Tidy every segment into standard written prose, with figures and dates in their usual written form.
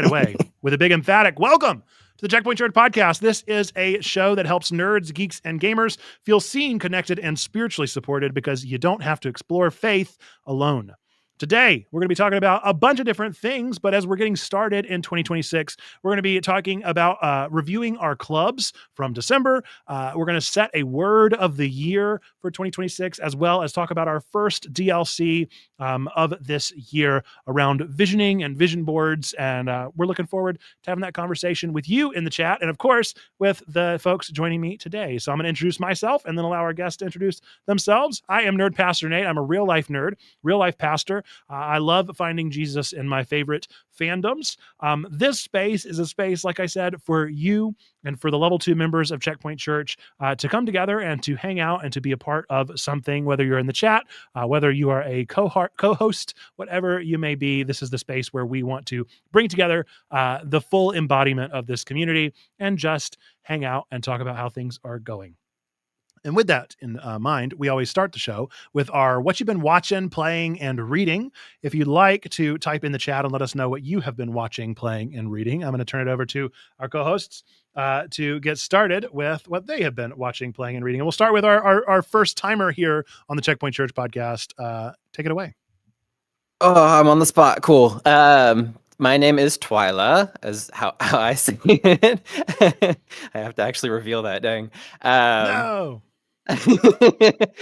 right away with a big emphatic welcome to the Checkpoint Church podcast. This is a show that helps nerds, geeks, and gamers feel seen, connected, and spiritually supported because you don't have to explore faith alone. Today, we're going to be talking about a bunch of different things, but as we're getting started in 2026, we're going to be talking about reviewing our clubs from December. We're going to set a word of the year for 2026, as well as talk about our first DLC of this year around visioning and vision boards. And we're looking forward to having that conversation with you in the chat and, of course, with the folks joining me today. So I'm going to introduce myself and then allow our guests to introduce themselves. I am Nerd Pastor Nate. I'm a real life nerd, real life pastor. I love finding Jesus in my favorite fandoms. This space is a space, like I said, for you and for the level 2 members of Checkpoint Church to come together and to hang out and to be a part of something, whether you're in the chat, whether you are a co-host, whatever you may be. This is the space where we want to bring together the full embodiment of this community and just hang out and talk about how things are going. And with that in mind, we always start the show with our what you've been watching, playing, and reading. If you'd like to type in the chat and let us know what you have been watching, playing, and reading, I'm going to turn it over to our co-hosts to get started with what they have been watching, playing, and reading. And we'll start with our first timer here on the Checkpoint Church podcast. Take it away. Oh, I'm on the spot. Cool. My name is Twyla, as how I say it. I have to actually reveal that, dang. No.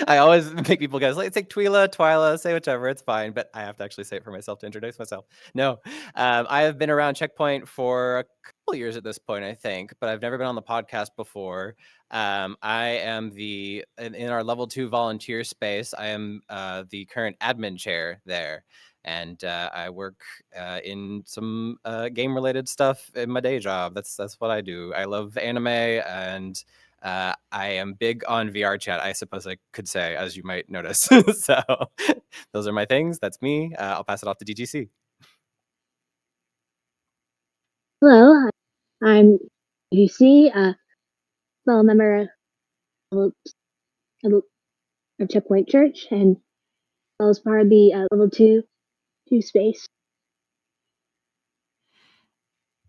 I always make people guys like, it's like Twyla, say whichever, it's fine, but I have to actually say it for myself to introduce myself. No, I have been around Checkpoint for a couple years at this point, I think, but I've never been on the podcast before. I am in our level 2 volunteer space, I am the current admin chair there. And I work in some game-related stuff in my day job. That's what I do. I love anime, and I am big on VR chat, I suppose I could say, as you might notice. So those are my things. That's me. I'll pass it off to DGC. Hello, I'm DGC, fellow member of Checkpoint Church, and I was part of the level 2 space.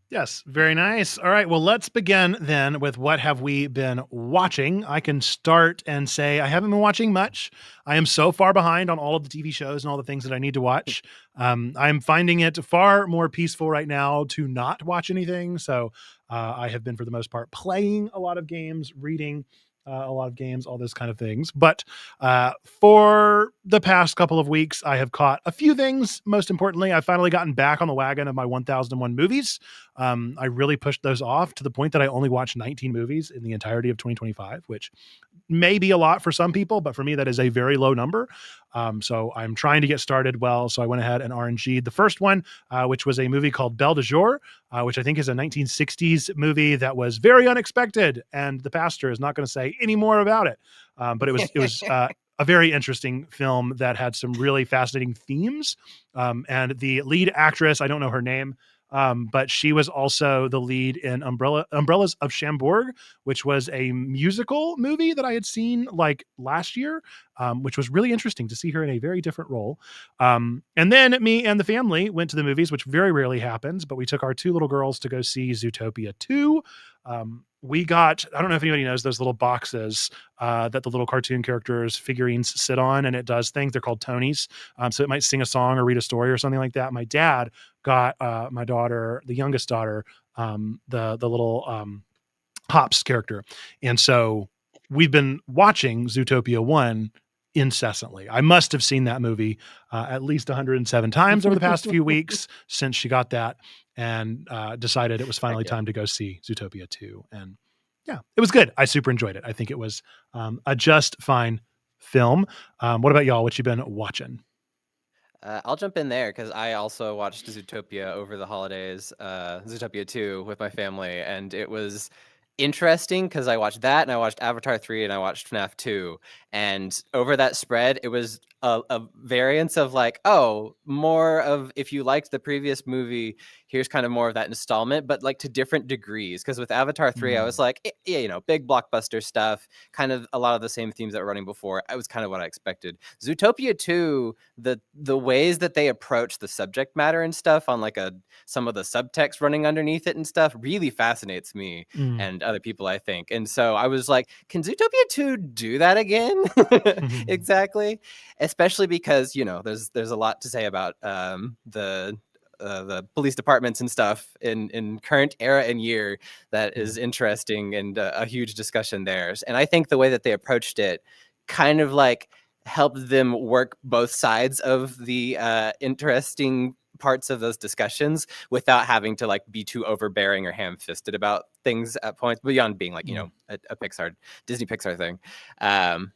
Yes, very nice. All right, well, let's begin then with what have we been watching. I can start and say I haven't been watching much. I am so far behind on all of the TV shows and all the things that I need to watch. I'm finding it far more peaceful right now to not watch anything. So I have been, for the most part, playing a lot of games, reading a lot of games, all those kind of things. But for the past couple of weeks, I have caught a few things. Most importantly, I've finally gotten back on the wagon of my 1001 movies. I really pushed those off to the point that I only watched 19 movies in the entirety of 2025, which may be a lot for some people, but for me, that is a very low number. So I'm trying to get started well. So I went ahead and RNG'd the first one, which was a movie called Belle de Jour, which I think is a 1960s movie that was very unexpected. And the pastor is not going to say any more about it. But it was a very interesting film that had some really fascinating themes. And the lead actress, I don't know her name, but she was also the lead in Umbrellas of Cherbourg, which was a musical movie that I had seen like last year, which was really interesting to see her in a very different role. And then me and the family went to the movies, which very rarely happens, but we took our 2 little girls to go see Zootopia 2. We got, I don't know if anybody knows those little boxes that the little cartoon characters figurines sit on, and it does things. They're called Tonys. So it might sing a song or read a story or something like that. My dad got my daughter, the youngest daughter, the little Hops character. And so we've been watching Zootopia 1 incessantly. I must have seen that movie at least 107 times over the past few weeks since she got that, and decided it was finally time to go see Zootopia 2. And yeah, it was good. I super enjoyed it. I think it was a just fine film. What about y'all? What you been watching? I'll jump in there because I also watched Zootopia over the holidays, Zootopia 2 with my family, and it was interesting because I watched that and I watched Avatar 3 and I watched FNAF 2. And over that spread, it was a variance of like, oh, more of if you liked the previous movie, here's kind of more of that installment, but like to different degrees. Because with Avatar 3, I was like, yeah, big blockbuster stuff, kind of a lot of the same themes that were running before. It was kind of what I expected. Zootopia 2, the ways that they approach the subject matter and stuff on like some of the subtext running underneath it and stuff really fascinates me and other people, I think. And so I was like, can Zootopia 2 do that again? Exactly. Especially because, there's a lot to say about the police departments and stuff in current era and year that is interesting and a huge discussion there. And I think the way that they approached it kind of like helped them work both sides of the interesting parts of those discussions without having to like be too overbearing or ham-fisted about things at points beyond being like a Disney Pixar thing.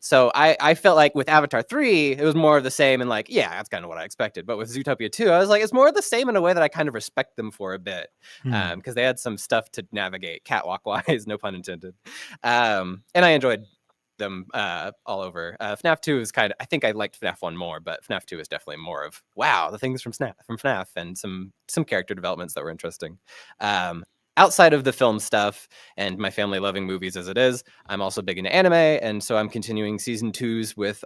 So I felt like with Avatar 3 it was more of the same and like, yeah, that's kind of what I expected. But with Zootopia 2 I was like, it's more of the same in a way that I kind of respect them for a bit, because they had some stuff to navigate catwalk wise, no pun intended. And I enjoyed them all over. FNAF 2 is kind of, I think I liked FNAF 1 more, but FNAF 2 is definitely more of, wow, the things from FNAF and some character developments that were interesting. Outside of the film stuff and my family loving movies as it is, I'm also big into anime, and so I'm continuing season 2s with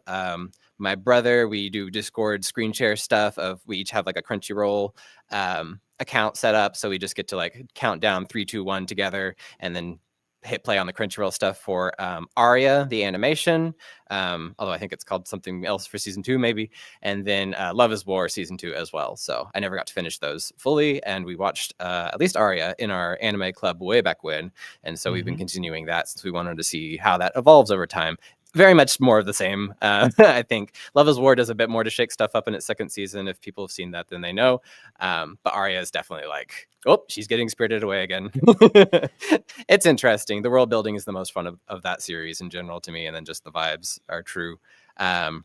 my brother. We do Discord screen share stuff we each have like a Crunchyroll account set up, so we just get to like count down 3, 2, 1 together and then hit play on the Crunchyroll stuff for Aria, the animation, although I think it's called something else for season 2 maybe, and then Love is War season 2 as well. So I never got to finish those fully, and we watched at least Aria in our anime club way back when, and so we've been continuing that since we wanted to see how that evolves over time. Very much more of the same. I think Love is War does a bit more to shake stuff up in its second season. If people have seen that, then they know. But Arya is definitely like, oh, she's getting spirited away again. It's interesting. The world building is the most fun of that series in general to me, and then just the vibes are true. I'm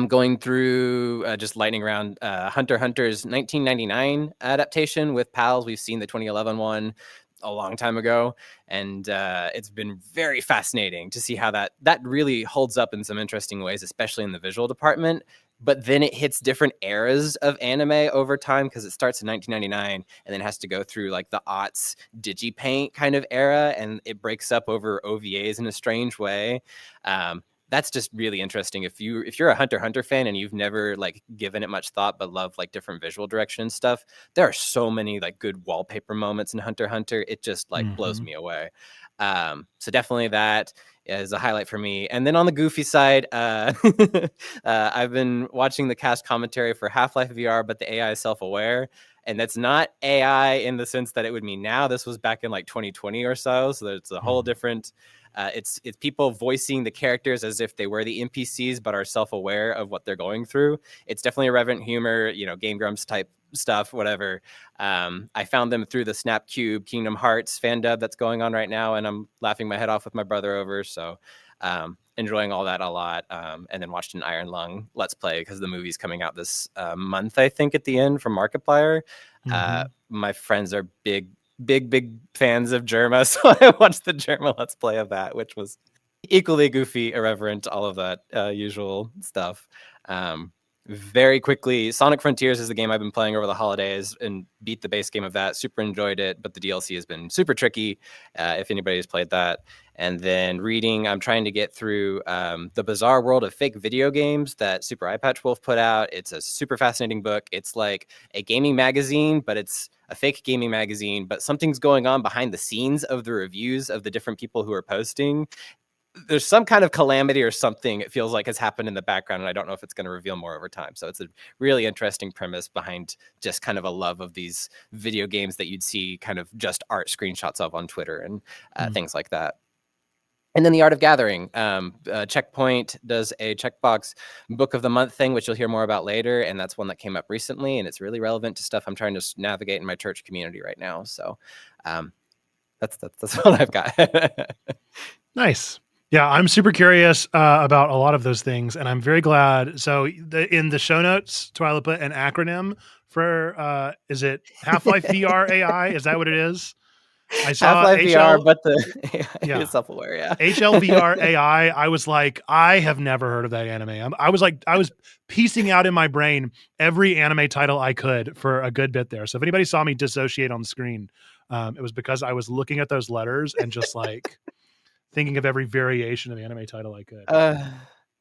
going through just lightning around Hunter x Hunter's 1999 adaptation with pals. We've seen the 2011 one a long time ago, and it's been very fascinating to see how that really holds up in some interesting ways, especially in the visual department. But then it hits different eras of anime over time, because it starts in 1999 and then has to go through like the aughts digipaint kind of era, and it breaks up over OVAs in a strange way. That's just really interesting. If you're a Hunter x Hunter fan and you've never like given it much thought but love like different visual direction and stuff, there are so many like good wallpaper moments in Hunter x Hunter. It just like blows me away. So definitely that is a highlight for me. And then on the goofy side, I've been watching the cast commentary for Half-Life VR, but the AI is self-aware. And that's not AI in the sense that it would mean now. This was back in like 2020 or so. So it's a whole different... it's people voicing the characters as if they were the NPCs, but are self-aware of what they're going through. It's definitely irreverent humor, Game Grumps type stuff, whatever. I found them through the Snapcube Kingdom Hearts fan dub that's going on right now, and I'm laughing my head off with my brother over. So enjoying all that a lot. And then watched an Iron Lung Let's Play because the movie's coming out this month, I think, at the end from Markiplier. My friends are big fans of Germa, so I watched the Germa Let's Play of that, which was equally goofy, irreverent, all of that usual stuff. Very quickly, Sonic Frontiers is the game I've been playing over the holidays and beat the base game of that. Super enjoyed it, but the DLC has been super tricky if anybody's played that. And then reading, I'm trying to get through The Bizarre World of Fake Video Games that Super Eyepatch Wolf put out. It's a super fascinating book. It's like a gaming magazine, but it's a fake gaming magazine, but something's going on behind the scenes of the reviews of the different people who are posting. There's some kind of calamity or something it feels like has happened in the background, and I don't know if it's going to reveal more over time. So it's a really interesting premise behind just kind of a love of these video games that you'd see kind of just art screenshots of on Twitter and things like that. And then The Art of Gathering. Checkpoint does a Checkbox Book of the Month thing, which you'll hear more about later. And that's one that came up recently, and it's really relevant to stuff I'm trying to navigate in my church community right now. So that's what I've got. Nice. Yeah, I'm super curious about a lot of those things, and I'm very glad. So in the show notes, Twyla put an acronym for, is it Half-Life VR AI? Is that what it is? I saw Half-Life VR, HL, but the AI yeah, is self-aware. Yeah. HLVR AI. I was like, I have never heard of that anime. I was piecing out in my brain every anime title I could for a good bit there. So if anybody saw me dissociate on the screen, it was because I was looking at those letters and just like thinking of every variation of anime title I could.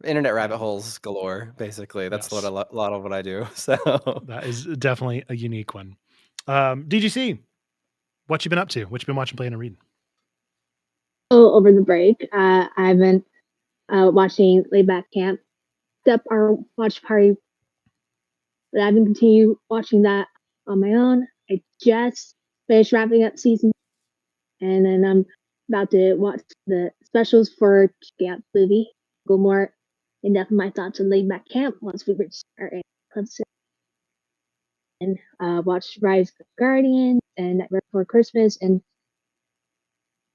Internet rabbit Yeah. holes galore. Basically, that's what Yes, a lot of what I do. So that is definitely a unique one. DGC, what you been up to? What you been watching, playing, and reading? over the break, I've been watching Laid Back Camp. Step our watch party, but I've been continue watching that on my own. I just finished wrapping up season, and then I'm about to watch the specials for checking out the movie. Go more in depth in my thoughts on Laid Back Camp once we reach our episode. And watch Rise of the Guardians and Nightmare Before Christmas and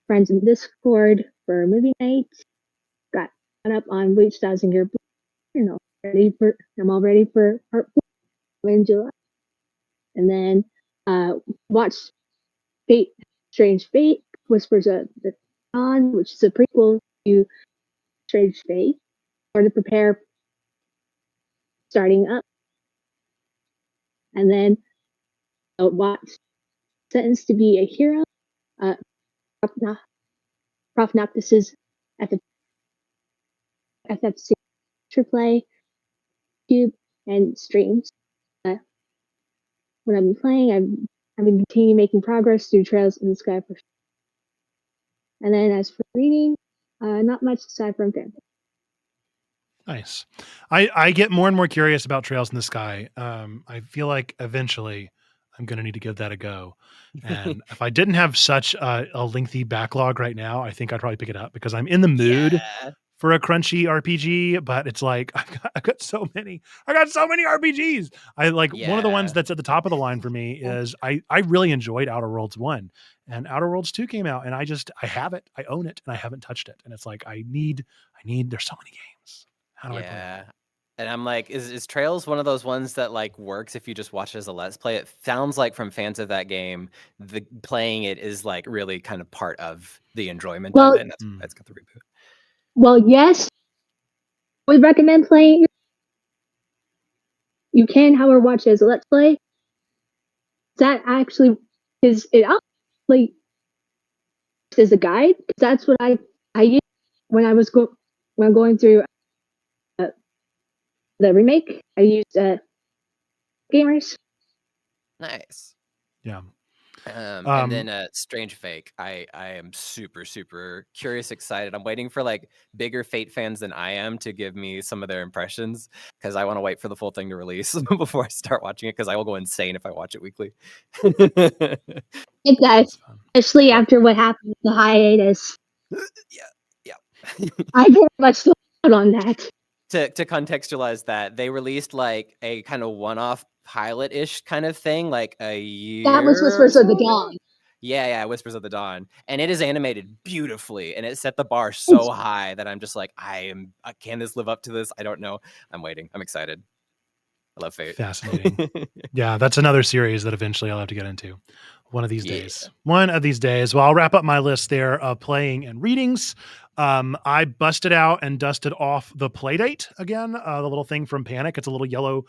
friends in Discord for movie night. Got caught up on Bleach Thousand Year Blue. I'm all ready for part 4 in July. And then watch Fate, Strange Fate, Whispers of the Dawn, which is a prequel to Strange Fate, or to prepare starting up. And then watch Sentenced to Be a Hero, Prof. Noctis's FFC play, Cube, and streams. When I've been playing, I've been continuing making progress through Trails in the Sky. And then as for reading, not much aside from family. Nice. I get more and more curious about Trails in the Sky. I feel like eventually I'm going to need to give that a go. And if I didn't have such a lengthy backlog right now, I think I'd probably pick it up because I'm in the mood yeah, for a crunchy RPG. But it's like I've got so many. I got so many RPGs. I like one of the ones yeah, that's at the top of the line for me is I really enjoyed Outer Worlds 1, and Outer Worlds 2 came out, and I have it, I own it, and I haven't touched it. And it's like I need. There's so many games. How do I play them? yeah. And I'm like, is Trails one of those ones that like works if you just watch it as a let's play? It sounds like from fans of that game, the playing it is like really kind of part of the enjoyment of it, and that's why it's got the reboot. Well, yes, I would recommend playing. You can, however, watch it as a let's play. That actually is it like as a guide because that's what I used when I was when I'm going through the remake. I used gamers. Nice. Yeah. And then Strange Fake. I am super curious, excited. I'm waiting for like bigger Fate fans than I am to give me some of their impressions because I want to wait for the full thing to release before I start watching it because I will go insane if I watch it weekly. It does, especially after what happened with the hiatus. Yeah. I very much still out on that. To contextualize that, they released like a kind of one-off pilot-ish kind of thing like a year. That was Whispers of the Dawn. Yeah, Whispers of the Dawn, and it is animated beautifully, and it set the bar so high that I'm just like, can this live up to this? I don't know. I'm waiting. I'm excited. I love Fate. Fascinating. Yeah, that's another series that eventually I'll have to get into one of these days. One of these days. Well, I'll wrap up my list there of playing and readings. I busted out and dusted off the Playdate again, the little thing from Panic. It's a little yellow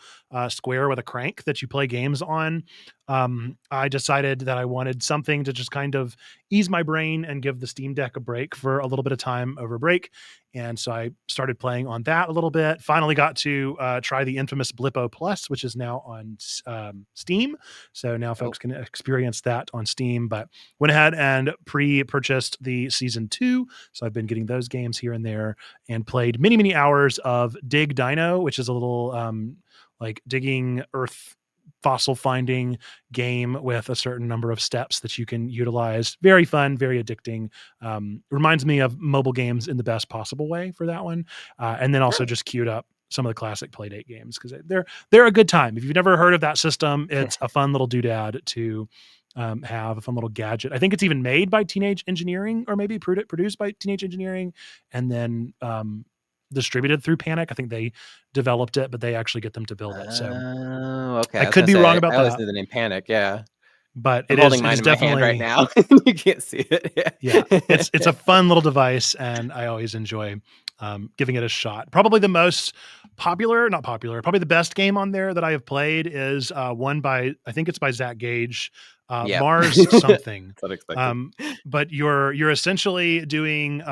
square with a crank that you play games on. I decided that I wanted something to just kind of ease my brain and give the Steam Deck a break for a little bit of time over break. And so I started playing on that a little bit. Finally got to try the infamous Blippo Plus, which is now on Steam. So now folks can experience that on Steam. But went ahead and pre-purchased the season 2. So I've been getting those games here and there and played many hours of Dig Dino, which is a little like digging earth fossil finding game with a certain number of steps that you can utilize. Very fun, very addicting. Reminds me of mobile games in the best possible way for that one. And then also just queued up some of the classic Playdate games because they're a good time. If you've never heard of that system, it's a fun little doodad to have, a fun little gadget. I think it's even made by Teenage Engineering, or maybe produced by Teenage Engineering, and then distributed through Panic. I think they developed it, but they actually get them to build it. So okay. I could be wrong about I always that. knew the name Panic. Yeah. but I'm it holding is mine in my hand right definitely now. You can't see it. yeah, it's a fun little device, and I always enjoy giving it a shot. Probably the most popular, not popular, probably the best game on there that I have played is one by I think it's by Zach Gage, Yep. Mars something. That's unexpected. But you're essentially doing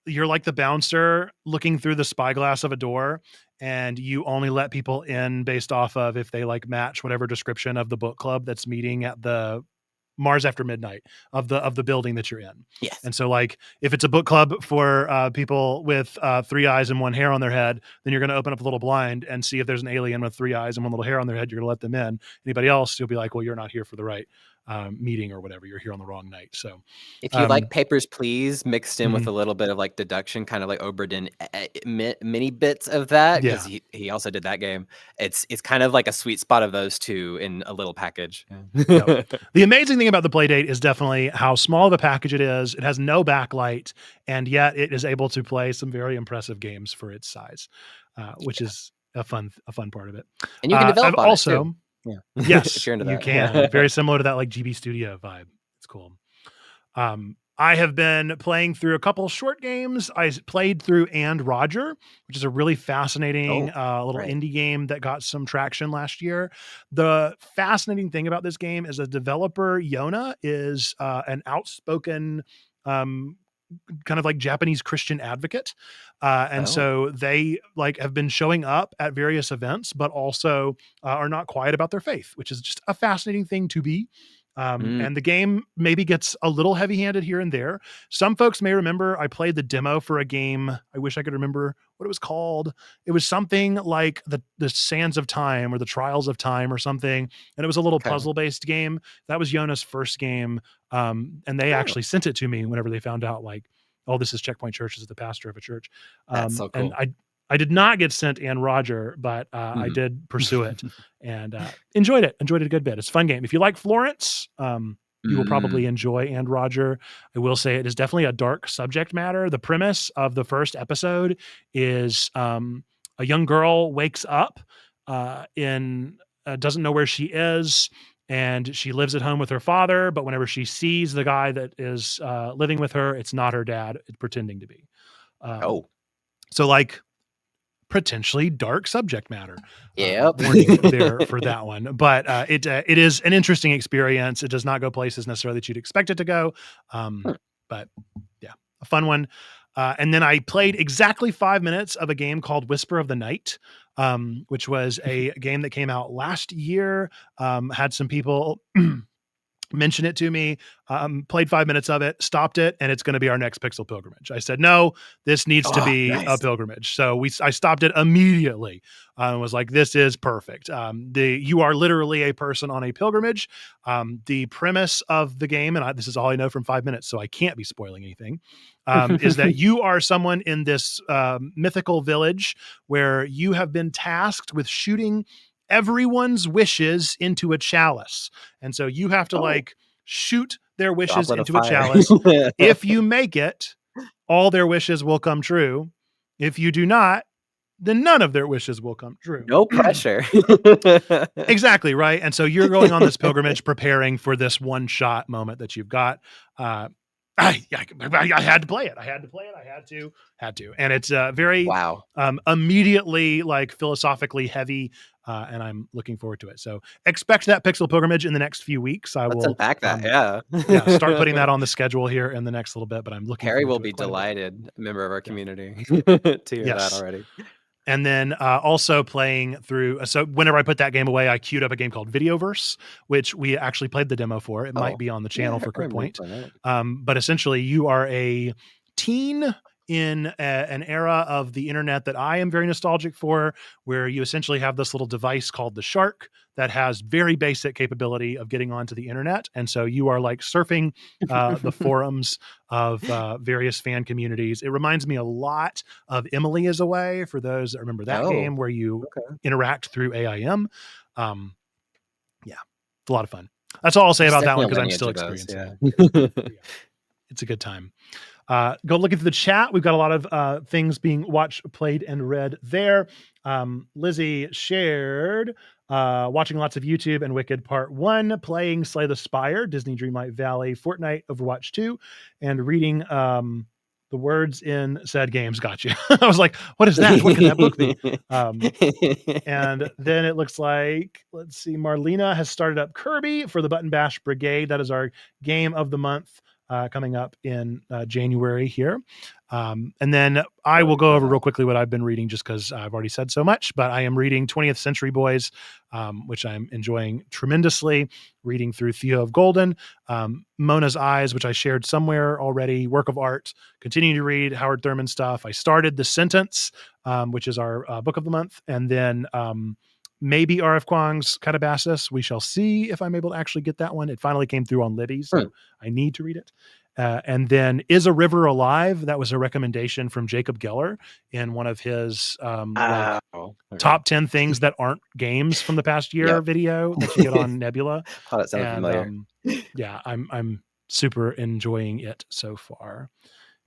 you're like the bouncer looking through the spyglass of a door, and you only let people in based off of if they like match whatever description of the book club that's meeting at the Mars After Midnight of the building that you're in. Yes. And so like if it's a book club for people with 3 eyes and 1 hair on their head, then you're going to open up a little blind and see if there's an alien with 3 eyes and 1 little hair on their head. You're going to let them in. Anybody else, you'll be like, well, you're not here for the right meeting or whatever. You're here on the wrong night. So if you like Papers, Please mixed in with a little bit of like deduction, kind of like Oberdin mini bits of that, because he also did that game. It's kind of like a sweet spot of those two in a little package. Yep. The amazing thing about the Playdate is definitely how small of a package it is. It has no backlight, and yet it is able to play some very impressive games for its size, which is a fun part of it. And you can develop on also, it too. Yeah. Yes, you that. Can. Very similar to that like GB Studio vibe. It's cool. I have been playing through a couple short games. I played through And Roger, which is a really fascinating little indie game that got some traction last year. The fascinating thing about this game is the developer Yona is an outspoken kind of like Japanese Christian advocate. And so they like have been showing up at various events, but also are not quiet about their faith, which is just a fascinating thing to be. And the game maybe gets a little heavy-handed here and there. Some folks may remember I played the demo for a game. I wish I could remember what it was called. It was something like the Sands of Time or the Trials of Time or something. And it was a little puzzle-based game. That was Yona's first game. And they actually sent it to me whenever they found out like, oh, this is Checkpoint Church. This is the pastor of a church. That's so cool. And I did not get sent And Roger, but I did pursue it and enjoyed it. Enjoyed it a good bit. It's a fun game. If you like Florence, you will probably enjoy And Roger. I will say it is definitely a dark subject matter. The premise of the first episode is a young girl wakes up doesn't know where she is, and she lives at home with her father. But whenever she sees the guy that is living with her, it's not her dad. It's pretending to be. So like potentially dark subject matter. Warning there for that one. But it is an interesting experience. It does not go places necessarily that you'd expect it to go. But yeah, a fun one. And then I played exactly 5 minutes of a game called Whisper of the Night, which was a game that came out last year. Had some people mention it to me, played 5 minutes of it, stopped it, and it's going to be our next Pixel pilgrimage. I said, no, this needs to be a pilgrimage. So I stopped it immediately. Was like, this is perfect. You are literally a person on a pilgrimage. The premise of the game, and this is all I know from 5 minutes, so I can't be spoiling anything, is that you are someone in this mythical village where you have been tasked with shooting everyone's wishes into a chalice. And so you have to like shoot their wishes into a chalice. If you make it, all their wishes will come true. If you do not, then none of their wishes will come true. No pressure. Exactly, right? And so you're going on this pilgrimage preparing for this one shot moment that you've got. I had to play it. I had to. And it's very immediately like philosophically heavy. And I'm looking forward to it. So expect that Pixel pilgrimage in the next few weeks. Let's unpack that. Start putting that on the schedule here in the next little bit. But I'm looking. Harry will be delighted, a member of our community, to hear that already. And then also playing through. So whenever I put that game away, I queued up a game called Videoverse, which we actually played the demo for. It might be on the channel for Crit Point. But essentially, you are a teen in an era of the internet that I am very nostalgic for, where you essentially have this little device called the Shark that has very basic capability of getting onto the internet. And so you are like surfing the forums of various fan communities. It reminds me a lot of Emily is Away, for those that remember that game, where you interact through AIM. It's a lot of fun. That's all I'll say about that one, because I'm still experiencing it. It's a good time. Go look into the chat. We've got a lot of things being watched, played, and read there. Lizzie shared watching lots of YouTube and Wicked Part 1, playing Slay the Spire, Disney Dreamlight Valley, Fortnite, Overwatch 2, and reading the words in said games. Got you. I was like, what is that? What could that book be? And then it looks like, let's see, Marlena has started up Kirby for the Button Bash Brigade. That is our game of the month coming up in January here. And then I will go over real quickly what I've been reading just because I've already said so much, but I am reading 20th Century Boys, which I'm enjoying tremendously, reading through Theo of Golden, Mona's Eyes, which I shared somewhere already, work of art, continuing to read Howard Thurman stuff. I started The Sentence, which is our book of the month, and then maybe R.F. Kuang's Catabasis. We shall see if I'm able to actually get that one. It finally came through on Libby, so I need to read it. And then Is a River Alive? That was a recommendation from Jacob Geller in one of his top 10 things that aren't games from the past year video that you get on Nebula. Oh, that sounds familiar. Yeah, I'm super enjoying it so far.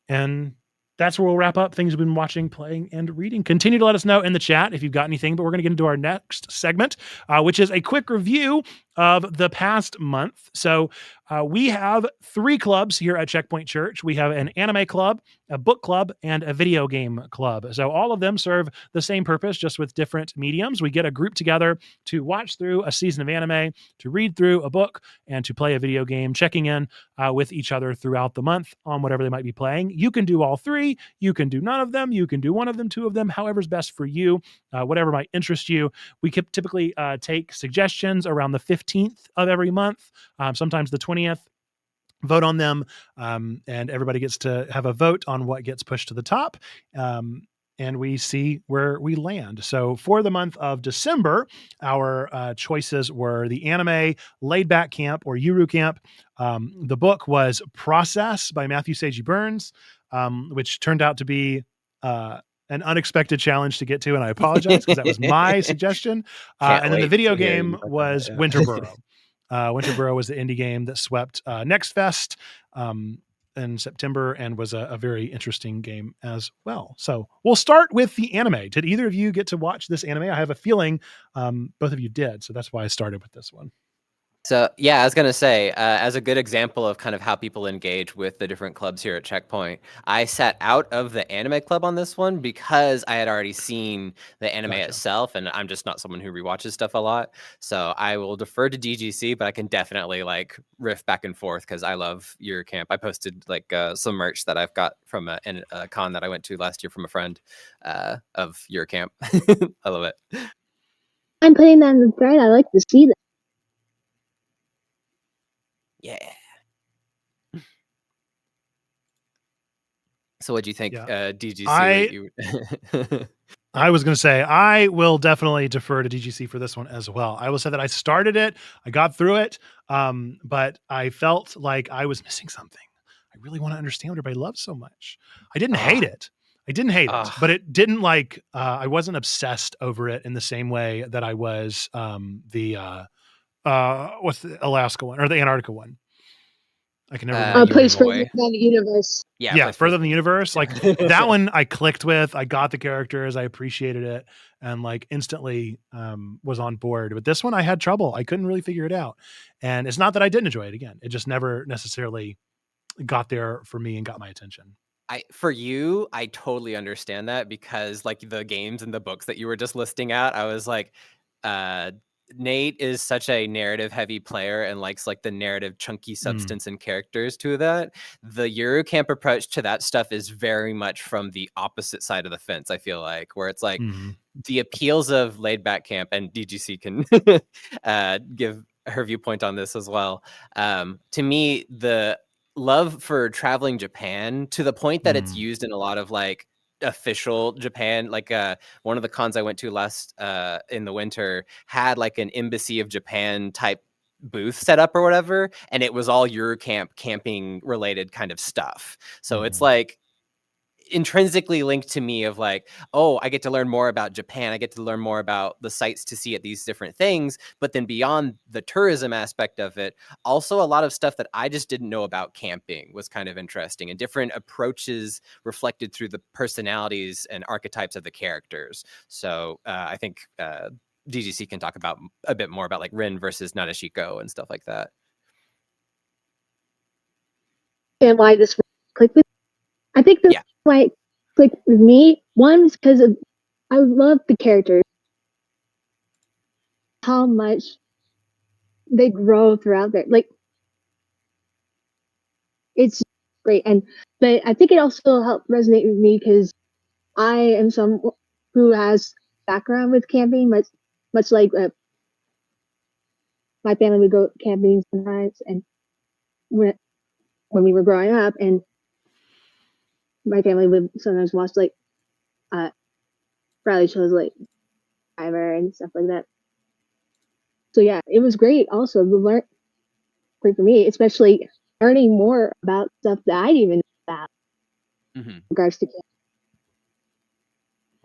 And that's where we'll wrap up things we've been watching, playing, and reading. Continue to let us know in the chat if you've got anything, but we're going to get into our next segment, which is a quick review of the past month. So we have 3 clubs here at Checkpoint Church. We have an anime club, a book club, and a video game club. So all of them serve the same purpose, just with different mediums. We get a group together to watch through a season of anime, to read through a book, and to play a video game, checking in with each other throughout the month on whatever they might be playing. You can do all 3. You can do none of them. You can do one of them, 2 of them, however's best for you, whatever might interest you. We could typically take suggestions around the 15th of every month, sometimes the 20th. Vote on them, and everybody gets to have a vote on what gets pushed to the top. And we see where we land. So for the month of December, our choices were the anime Laid Back Camp or Yuru Camp. The book was Process by Matthew Seiji Burns, which turned out to be an unexpected challenge to get to, and I apologize because that was my suggestion. And then the video game was Winterboro. Winterboro was the indie game that swept Next Fest in September and was a very interesting game as well. So we'll start with the anime. Did either of you get to watch this anime? I have a feeling both of you did, so that's why I started with this one. So, yeah, I was going to say, as a good example of kind of how people engage with the different clubs here at Checkpoint, I sat out of the anime club on this one because I had already seen the anime itself, and I'm just not someone who rewatches stuff a lot. So I will defer to DGC, but I can definitely like riff back and forth because I love your camp. I posted like some merch that I've got from a con that I went to last year from a friend of your camp. I love it. I'm putting that in the thread. I like to see that. Yeah. So what do you think, DGC? I was going to say, I will definitely defer to DGC for this one as well. I will say that I started it, I got through it, but I felt like I was missing something. I really want to understand what everybody loves so much. I didn't hate it. But it didn't like, I wasn't obsessed over it in the same way that I was what's the Alaska one or the Antarctica one? I can never remember. Place Further Than the Universe. Yeah, Further Than the Universe. Like that one I clicked with. I got the characters. I appreciated it and like instantly was on board. But this one I had trouble. I couldn't really figure it out. And it's not that I didn't enjoy it again. It just never necessarily got there for me and got my attention. For you, I totally understand that because like the games and the books that you were just listing out, I was like, Nate is such a narrative heavy player and likes like the narrative chunky substance and characters to that. The Eurocamp approach to that stuff is very much from the opposite side of the fence, I feel like, where it's like the appeals of Laid Back Camp, and DGC can give her viewpoint on this as well. To me, the love for traveling Japan to the point that it's used in a lot of like official Japan, like one of the cons I went to last in the winter had like an Embassy of Japan type booth set up or whatever, and it was all Eurocamp camping related kind of stuff. So it's like intrinsically linked to me of like, oh, I get to learn more about Japan. I get to learn more about the sites to see at these different things. But then beyond the tourism aspect of it, also a lot of stuff that I just didn't know about camping was kind of interesting, and different approaches reflected through the personalities and archetypes of the characters. So I think DGC can talk about a bit more about like Rin versus Nadeshiko and stuff like that. And why this clicked with I think the why it clicked with me, one is because I love the characters, how much they grow throughout their like it's great. But I think it also helped resonate with me because I am someone who has background with camping, much like my family would go camping sometimes, and when we were growing up, and my family would sometimes watch like reality shows like Survivor and stuff like that. So yeah, it was great. Also, great for me, especially learning more about stuff that I didn't even know about in regards to camping.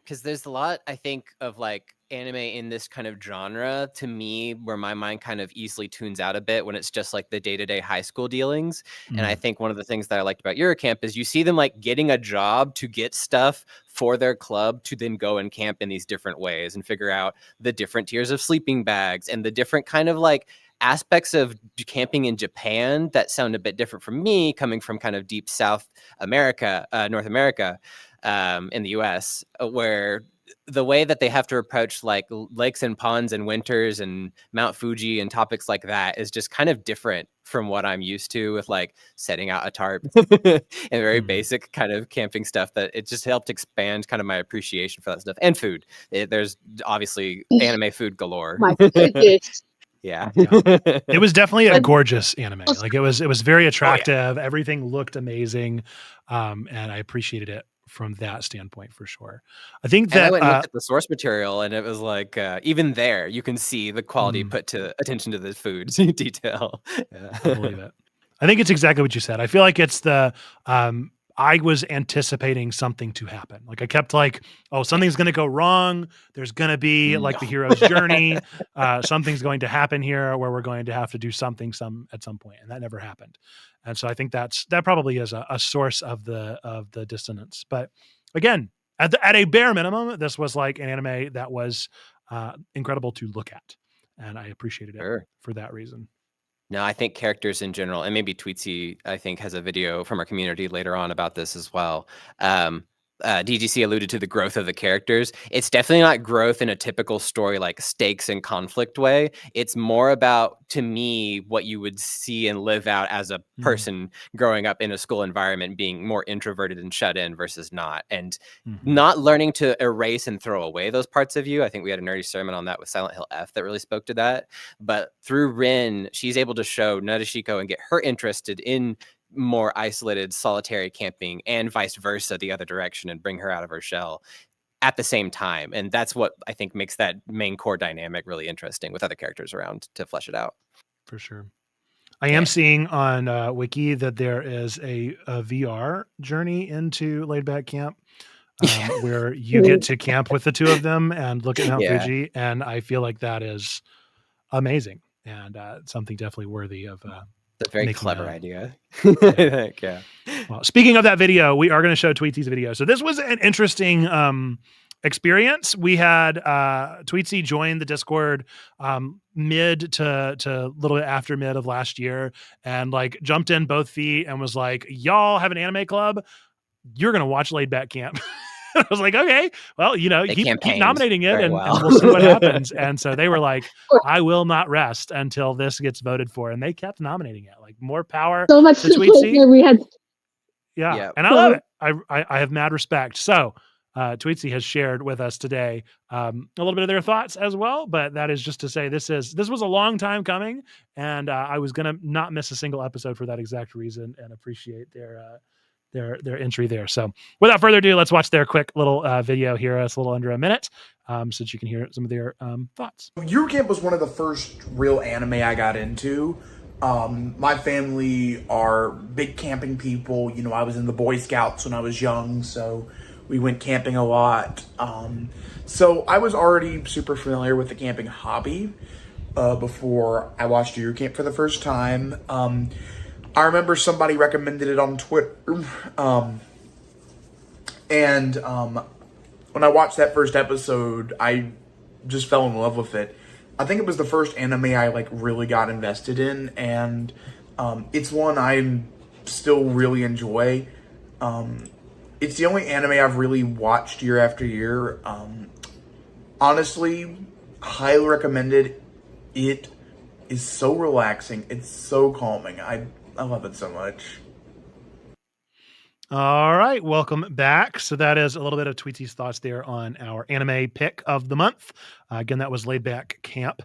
Because there's a lot, I think, of like anime in this kind of genre to me where my mind kind of easily tunes out a bit when it's just like the day-to-day high school dealings. And I think one of the things that I liked about Eurocamp is you see them like getting a job to get stuff for their club to then go and camp in these different ways and figure out the different tiers of sleeping bags and the different kind of like aspects of camping in Japan that sound a bit different from me coming from kind of deep South America, North America. In the US, where the way that they have to approach like lakes and ponds and winters and Mount Fuji and topics like that is just kind of different from what I'm used to with like setting out a tarp and very basic kind of camping stuff, that it just helped expand kind of my appreciation for that stuff. And food. There's obviously anime food galore. My goodness. Yeah. It was definitely a gorgeous anime. Like it was very attractive. Oh, yeah. Everything looked amazing. And I appreciated it from that standpoint for sure. I think that and I went and looked at the source material, and it was like even there you can see the quality put to attention to the food detail. Yeah. I believe it. I think it's exactly what you said. I feel like it's the I was anticipating something to happen. Like I kept like, oh, something's going to go wrong. There's going to be like the hero's journey. Something's going to happen here where we're going to have to do something at some point, and that never happened. And so I think that probably is a source of the dissonance. But again, at a bare minimum, this was like an anime that was incredible to look at, and I appreciated it for that reason. No, I think characters in general, and maybe Tweetsy, I think, has a video from our community later on about this as well. DGC alluded to the growth of the characters. It's definitely not growth in a typical story like stakes and conflict way. It's more about, to me, what you would see and live out as a person growing up in a school environment, being more introverted and shut in versus not, and not learning to erase and throw away those parts of you. I think we had a nerdy sermon on that with Silent Hill F that really spoke to that. But through Rin, she's able to show Nadeshiko and get her interested in more isolated, solitary camping, and vice versa, the other direction, and bring her out of her shell at the same time. And that's what I think makes that main core dynamic really interesting with other characters around to flesh it out. For sure. I am seeing on Wiki that there is a VR journey into Laid Back Camp where you get to camp with the two of them and look at Mount Fuji. And I feel like that is amazing and something definitely worthy of That's a very clever idea. Yeah. Well, speaking of that video, we are going to show Tweetsy's video. So this was an interesting experience. We had Tweetsy join the Discord mid to little bit after mid of last year, and like jumped in both feet and was like, "Y'all have an anime club? You're going to watch Laid Back Camp." I was like, okay, well, you know, keep nominating it and we'll see what happens. And so they were like, I will not rest until this gets voted for. And they kept nominating it. Like, more power so much to Tweetsy. We had. Yeah. And I love it. I have mad respect. So Tweetsy has shared with us today a little bit of their thoughts as well. But that is just to say this was a long time coming. And I was going to not miss a single episode for that exact reason and appreciate their entry there. So without further ado, let's watch their quick little video here. It's a little under a minute so that you can hear some of their thoughts. Eurocamp was one of the first real anime I got into. My family are big camping people. You know, I was in the Boy Scouts when I was young, so we went camping a lot. So I was already super familiar with the camping hobby before I watched Deer Camp for the first time. I remember somebody recommended it on Twitter, and when I watched that first episode, I just fell in love with it. I think it was the first anime I like really got invested in, and it's one I still really enjoy. It's the only anime I've really watched year after year. Honestly, highly recommended. It is so relaxing. It's so calming. I love it so much. All right, welcome back. So that is a little bit of Tweetsy's thoughts there on our anime pick of the month. Again, that was Laid Back Camp.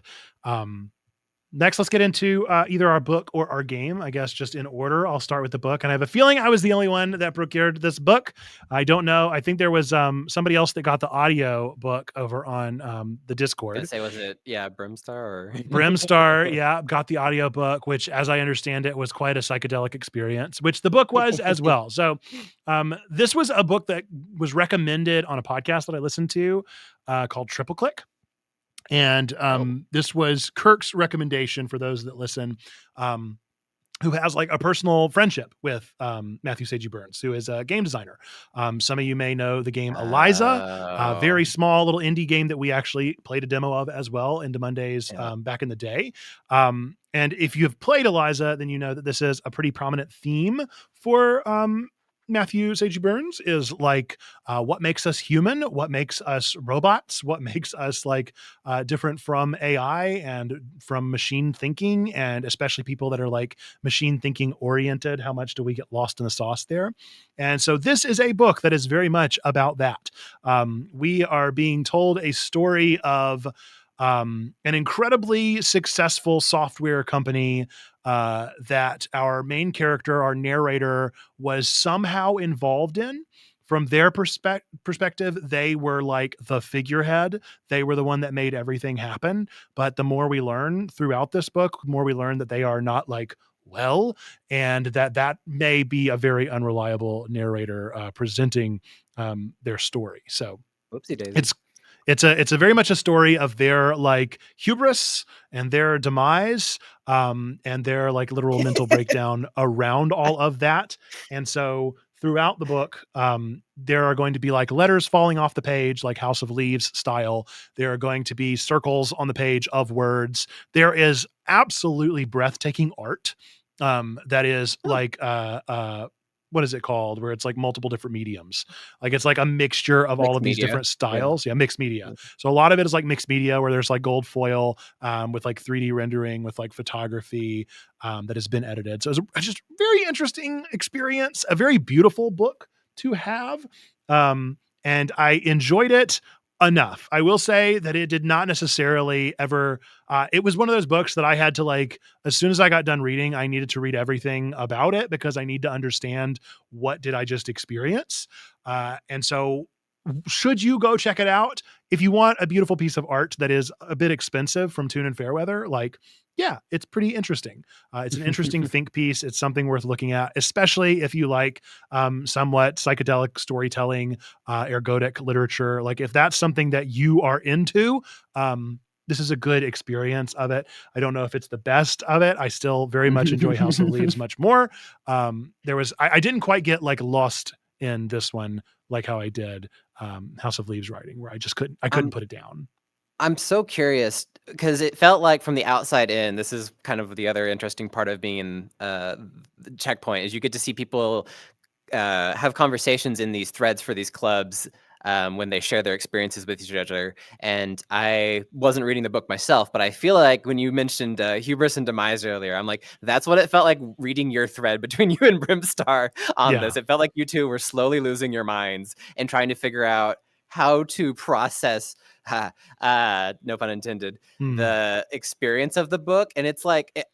Next, let's get into either our book or our game. I guess just in order. I'll start with the book, and I have a feeling I was the only one that procured this book. I don't know. I think there was somebody else that got the audio book over on the I Discord. say, was it Brimstar or Brimstar, yeah, got the audio book, which, as I understand it, was quite a psychedelic experience, which the book was as well. So, this was a book that was recommended on a podcast that I listened to called Triple Click. And this was Kirk's recommendation for those that listen, who has like a personal friendship with Matthew Seiji Burns, who is a game designer. Some of you may know the game Eliza, a very small little indie game that we actually played a demo of as well into Mondays back in the day. And if you have played Eliza, then you know that this is a pretty prominent theme for Matthew Seiji Burns, is like what makes us human, what makes us robots, what makes us like different from AI and from machine thinking, and especially people that are like machine thinking oriented. How much do we get lost in the sauce there? And so this is a book that is very much about that. We are being told a story of an incredibly successful software company that our main character, our narrator, was somehow involved in. From their perspective, they were like the figurehead. They were the one that made everything happen. But the more we learn throughout this book, the more we learn that they are not like well, and that may be a very unreliable narrator presenting their story. So whoopsie daisy. it's a very much a story of their like hubris and their demise, and their like literal mental breakdown around all of that. And so throughout the book, there are going to be like letters falling off the page, like House of Leaves style. There are going to be circles on the page of words. There is absolutely breathtaking art that is like what is it called, where it's like multiple different mediums, like it's like a mixture of all of these different styles. Mixed media. So a lot of it is like mixed media, where there's like gold foil with like 3D rendering with like photography that has been edited. So it's just very interesting experience, a very beautiful book to have, and I enjoyed it enough. I will say that it did not necessarily ever it was one of those books that I had to like, as soon as I got done reading, I needed to read everything about it, because I need to understand what did I just experience. And so should you go check it out, if you want a beautiful piece of art that is a bit expensive from Tune and Fairweather, like, yeah, it's pretty interesting. It's an interesting think piece. It's something worth looking at, especially if you like somewhat psychedelic storytelling, ergodic literature. Like if that's something that you are into, this is a good experience of it. I don't know if it's the best of it. I still very much enjoy House of Leaves much more. I didn't quite get like lost in this one like how I did House of Leaves writing, where I couldn't put it down. I'm so curious, because it felt like from the outside in, this is kind of the other interesting part of being in Checkpoint, is you get to see people have conversations in these threads for these clubs when they share their experiences with each other. And I wasn't reading the book myself, but I feel like when you mentioned hubris and demise earlier, I'm like, that's what it felt like reading your thread between you and Brimstar on this. It felt like you two were slowly losing your minds and trying to figure out how to process, no pun intended, the experience of the book. And it's like,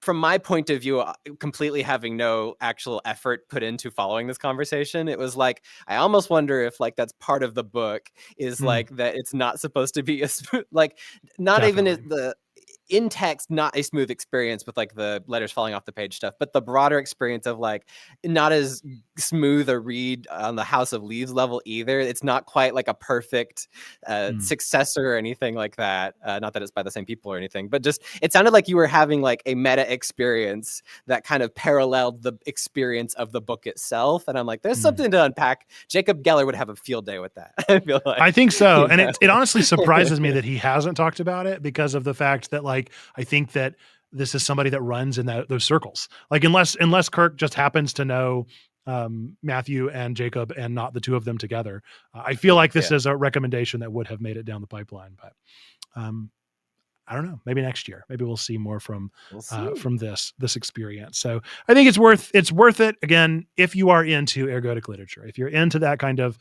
from my point of view, completely having no actual effort put into following this conversation, it was like, I almost wonder if like that's part of the book, is like that it's not supposed to be like, not Definitely. Even the in text, not a smooth experience with like the letters falling off the page stuff, but the broader experience of like not as smooth a read on the House of Leaves level either. It's not quite like a perfect successor or anything like that. Not that it's by the same people or anything, but just it sounded like you were having like a meta experience that kind of paralleled the experience of the book itself. And I'm like, there's something to unpack. Jacob Geller would have a field day with that. I feel like. I think so. And it honestly surprises me that he hasn't talked about it, because of the fact that like, I think that this is somebody that runs in those circles. Like unless Kirk just happens to know Matthew and Jacob and not the two of them together, I feel like this is a recommendation that would have made it down the pipeline. But I don't know. Maybe next year. Maybe we'll see more from this experience. So I think it's worth it. Again, if you are into ergodic literature, if you're into that kind of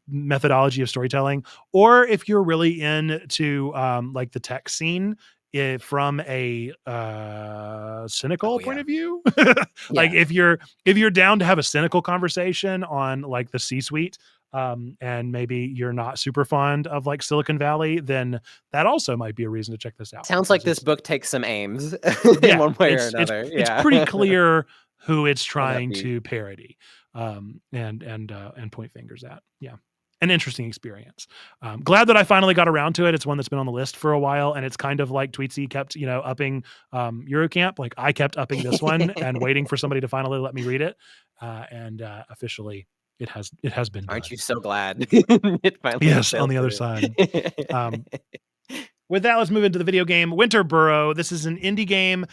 methodology of storytelling, or if you're really into like the tech scene, from a cynical point of view, like if you're down to have a cynical conversation on like the C-suite, and maybe you're not super fond of like Silicon Valley, then that also might be a reason to check this out. Sounds like this book takes some aims in one way or another. It's pretty clear who it's trying to parody, and point fingers at. Yeah. An interesting experience. Glad that I finally got around to it. It's one that's been on the list for a while, and it's kind of like Tweetsy kept, upping Eurocamp. Like I kept upping this one and waiting for somebody to finally let me read it. And officially it has been done. Aren't you so glad? It finally yes, on the other side. With that, let's move into the video game Winter Burrow. This is an indie game,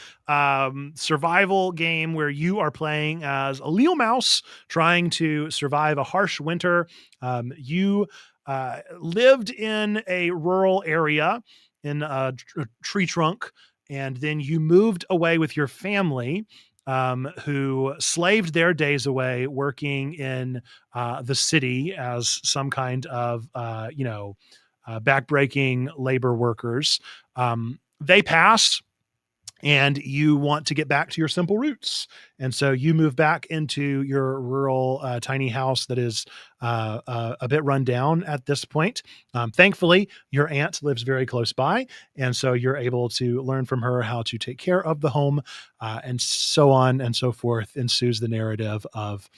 survival game where you are playing as a little mouse trying to survive a harsh winter. You lived in a rural area in a tree trunk, and then you moved away with your family, who slaved their days away working in the city as some kind of, backbreaking labor workers. They pass, and you want to get back to your simple roots. And so you move back into your rural, tiny house that is a bit run down at this point. Thankfully, your aunt lives very close by. And so you're able to learn from her how to take care of the home, and so on and so forth. Ensues the narrative of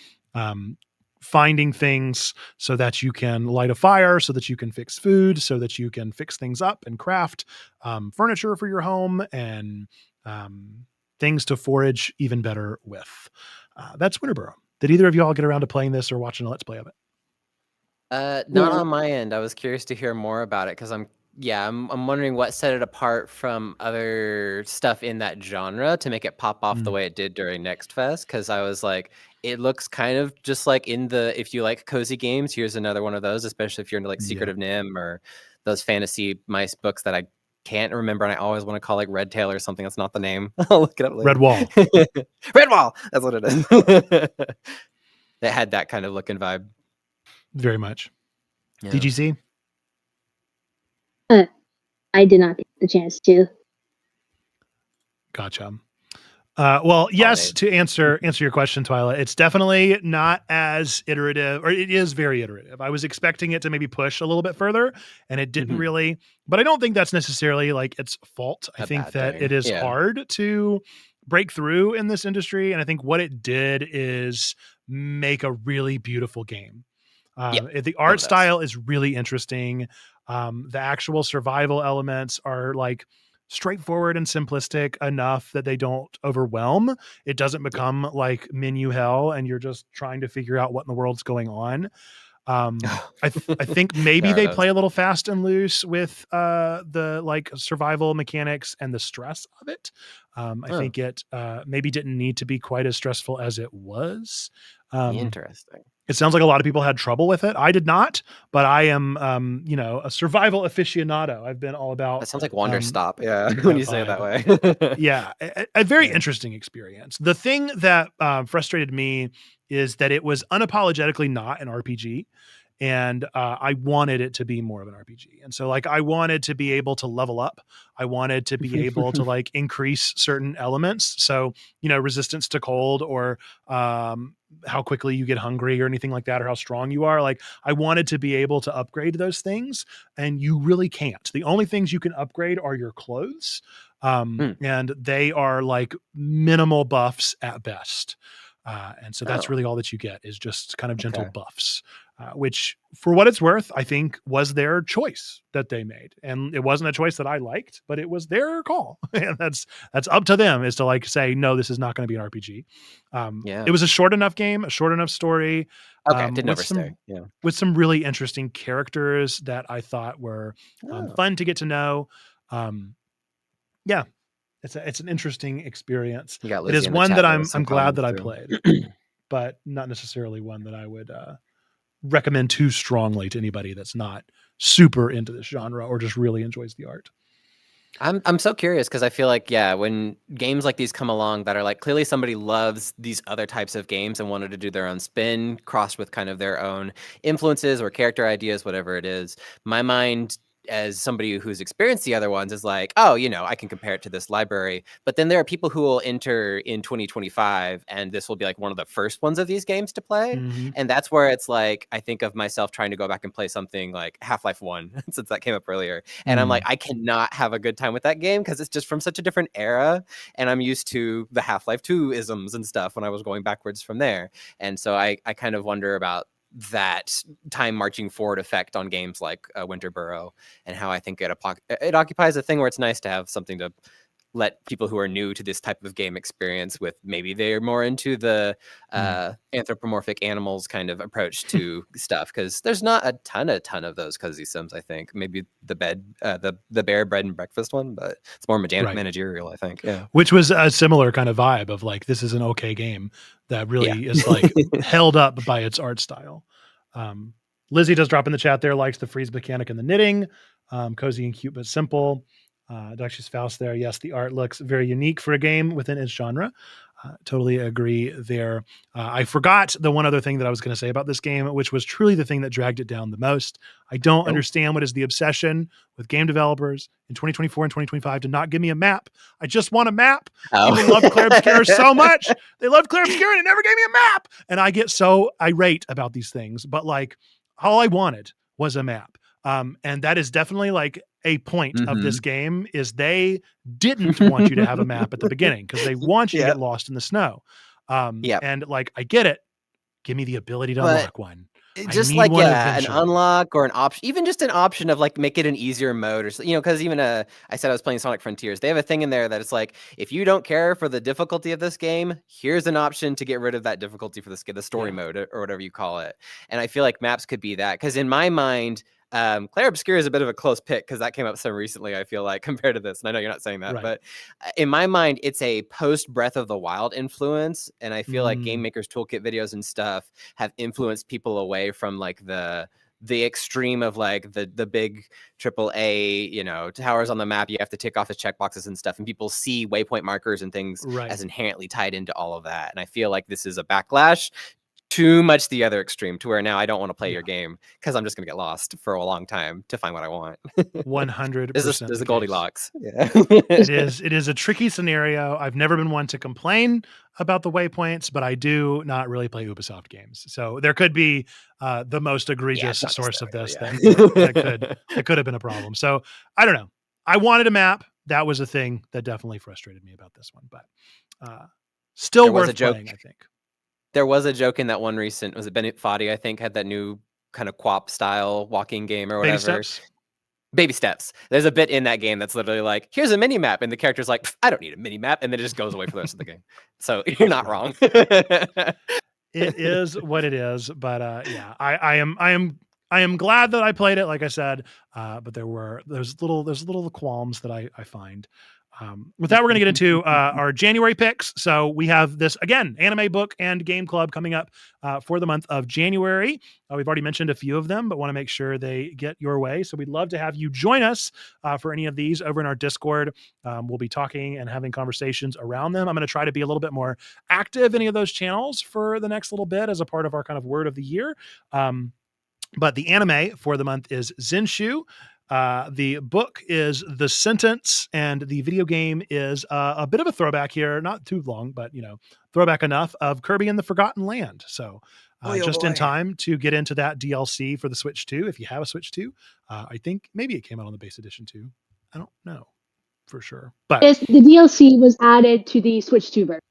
finding things so that you can light a fire, so that you can fix food, so that you can fix things up and craft furniture for your home, and things to forage even better with. That's Winter Burrow. Did either of you all get around to playing this or watching a Let's Play of it? Not on my end. I was curious to hear more about it because I'm wondering what set it apart from other stuff in that genre to make it pop off the way it did during Next Fest. Because I was like, it looks kind of just like if you like cozy games, here's another one of those, especially if you're into like Secret of Nim or those fantasy mice books that I can't remember, and I always want to call like Red Tail or something. That's not the name. I'll look it up later. Redwall. Redwall. That's what it is. It had that kind of look and vibe. Very much. Yeah. DGC? I did not get the chance to. Gotcha. Well, yes, to answer your question, Twyla, it's definitely not as iterative, or it is very iterative. I was expecting it to maybe push a little bit further, and it didn't really, but I don't think that's necessarily like its fault. I think that it is hard to break through in this industry. And I think what it did is make a really beautiful game. The art style is really interesting. The actual survival elements are like straightforward and simplistic enough that they don't overwhelm. It doesn't become like menu hell and you're just trying to figure out what in the world's going on. I think maybe they play a little fast and loose with the like survival mechanics and the stress of it. I think it maybe didn't need to be quite as stressful as it was. Interesting. It sounds like a lot of people had trouble with it. I did not, but I am, a survival aficionado. I've been all about. That sounds like Wonder Stop. Yeah, when you say it that way. Yeah, a very interesting experience. The thing that frustrated me is that it was unapologetically not an RPG, and I wanted it to be more of an RPG. And so like I wanted to be able to level up. I wanted to be able to like increase certain elements. So, resistance to cold, or how quickly you get hungry or anything like that, or how strong you are. Like I wanted to be able to upgrade those things, and you really can't. The only things you can upgrade are your clothes. And they are like minimal buffs at best. And so that's really all that you get, is just kind of gentle buffs, which for what it's worth, I think was their choice that they made. And it wasn't a choice that I liked, but it was their call. And that's up to them, is to like say, no, this is not going to be an RPG. It was a short enough game, a short enough story. Didn't overstay. With some really interesting characters that I thought were fun to get to know. It's an interesting experience. It is one that I'm glad that I played, but not necessarily one that I would recommend too strongly to anybody that's not super into this genre or just really enjoys the art. I'm so curious, because I feel like, when games like these come along that are like, clearly somebody loves these other types of games and wanted to do their own spin, crossed with kind of their own influences or character ideas, whatever it is, my mind, as somebody who's experienced the other ones, is like, oh, I can compare it to this library. But then there are people who will enter in 2025, and this will be like one of the first ones of these games to play. Mm-hmm. And that's where it's like, I think of myself trying to go back and play something like Half-Life 1, since that came up earlier. And I'm like, I cannot have a good time with that game, because it's just from such a different era. And I'm used to the Half-Life 2 isms and stuff when I was going backwards from there. And so I kind of wonder about that time marching forward effect on games like Winter Burrow, and how I think it occupies a thing where it's nice to have something to let people who are new to this type of game experience with. Maybe they're more into the anthropomorphic animals kind of approach to stuff, because there's not a ton of those cozy sims. I think maybe the bear bread and breakfast one, but it's more managerial, I think. Which was a similar kind of vibe of like, this is an okay game that really is like held up by its art style. Lizzie does drop in the chat there, likes the freeze mechanic and the knitting, cozy and cute but simple. Duchess Faust there. Yes, the art looks very unique for a game within its genre. Totally agree there. I forgot the one other thing that I was going to say about this game, which was truly the thing that dragged it down the most. I don't understand what is the obsession with game developers in 2024 and 2025 to not give me a map. I just want a map. People love Claire Obscura so much. They loved Claire Obscura and it never gave me a map. And I get so irate about these things. But like, all I wanted was a map. And that is definitely like a point of this game, is they didn't want you to have a map at the beginning, because they want you to get lost in the snow. And like, I get it. Give me the ability to unlock one. Just like an unlock or an option, even just an option of like, make it an easier mode, or because even I said I was playing Sonic Frontiers. They have a thing in there that it's like, if you don't care for the difficulty of this game, here's an option to get rid of that difficulty for the story mode, or whatever you call it. And I feel like maps could be that, because in my mind, Claire Obscura is a bit of a close pick, because that came up so recently, I feel like, compared to this. And I know you're not saying that, but in my mind, it's a post Breath of the Wild influence. And I feel like Game Maker's Toolkit videos and stuff have influenced people away from like the extreme of like the big AAA, towers on the map. You have to tick off the checkboxes and stuff, and people see waypoint markers and things as inherently tied into all of that. And I feel like this is a backlash too much the other extreme, to where now I don't want to play your game, because I'm just going to get lost for a long time to find what I want. 100%. There's a Goldilocks. It is a tricky scenario. I've never been one to complain about the waypoints, but I do not really play Ubisoft games. So there could be the most egregious source of this thing that could have been a problem. So I don't know. I wanted a map. That was a thing that definitely frustrated me about this one, but still worth playing, I think. There was a joke in that one recent, was it Bennett Foddy, I think, had that new kind of QWOP style walking game or whatever. Baby Steps. There's a bit in that game that's literally like, here's a mini map, and the character's like, I don't need a mini map, and then it just goes away for the rest of the game. So you're not wrong. It is what it is, but I am glad that I played it, like I said, but there's little qualms that I find. With that, we're going to get into our January picks. So we have this, again, anime book and game club coming up for the month of January. We've already mentioned a few of them, but want to make sure they get your way. So we'd love to have you join us for any of these over in our Discord. We'll be talking and having conversations around them. I'm going to try to be a little bit more active in any of those channels for the next little bit as a part of our kind of word of the year. But the anime for the month is Zenshu. The book is The Sentence, and the video game is a bit of a throwback here, not too long, but throwback enough of Kirby and the Forgotten Land. So just in time to get into that DLC for the Switch 2. If you have a Switch 2, I think maybe it came out on the base edition too. I don't know for sure, but Yes, the DLC was added to the Switch 2 version.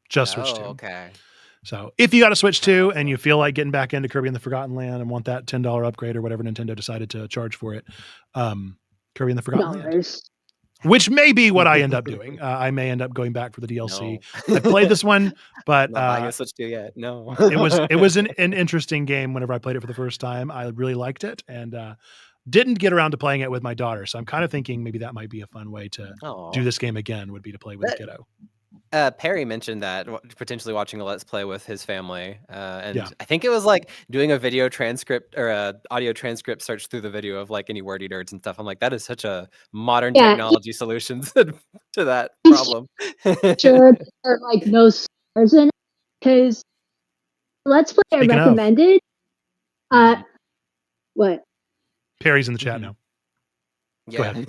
just Switch 2. Okay. So if you got a Switch 2 and you feel like getting back into Kirby and the Forgotten Land and want that $10 upgrade or whatever Nintendo decided to charge for it, Kirby and the Forgotten Land, which may be what I end up doing. I may end up going back for the DLC. No. I played this one, but Not buying a Switch 2 yet. No. it was an interesting game whenever I played it for the first time. I really liked it and didn't get around to playing it with my daughter. So I'm kind of thinking maybe that might be a fun way to do this game again, would be to play with a kiddo. Perry mentioned that potentially watching a Let's Play with his family. And I think it was like doing a video transcript or a audio transcript search through the video of like any wordy nerds and stuff. I'm like, that is such a modern technology solution to that problem. Sure, there are like no stars in it because Let's Play I recommended. What? Perry's in the chat now. Yeah.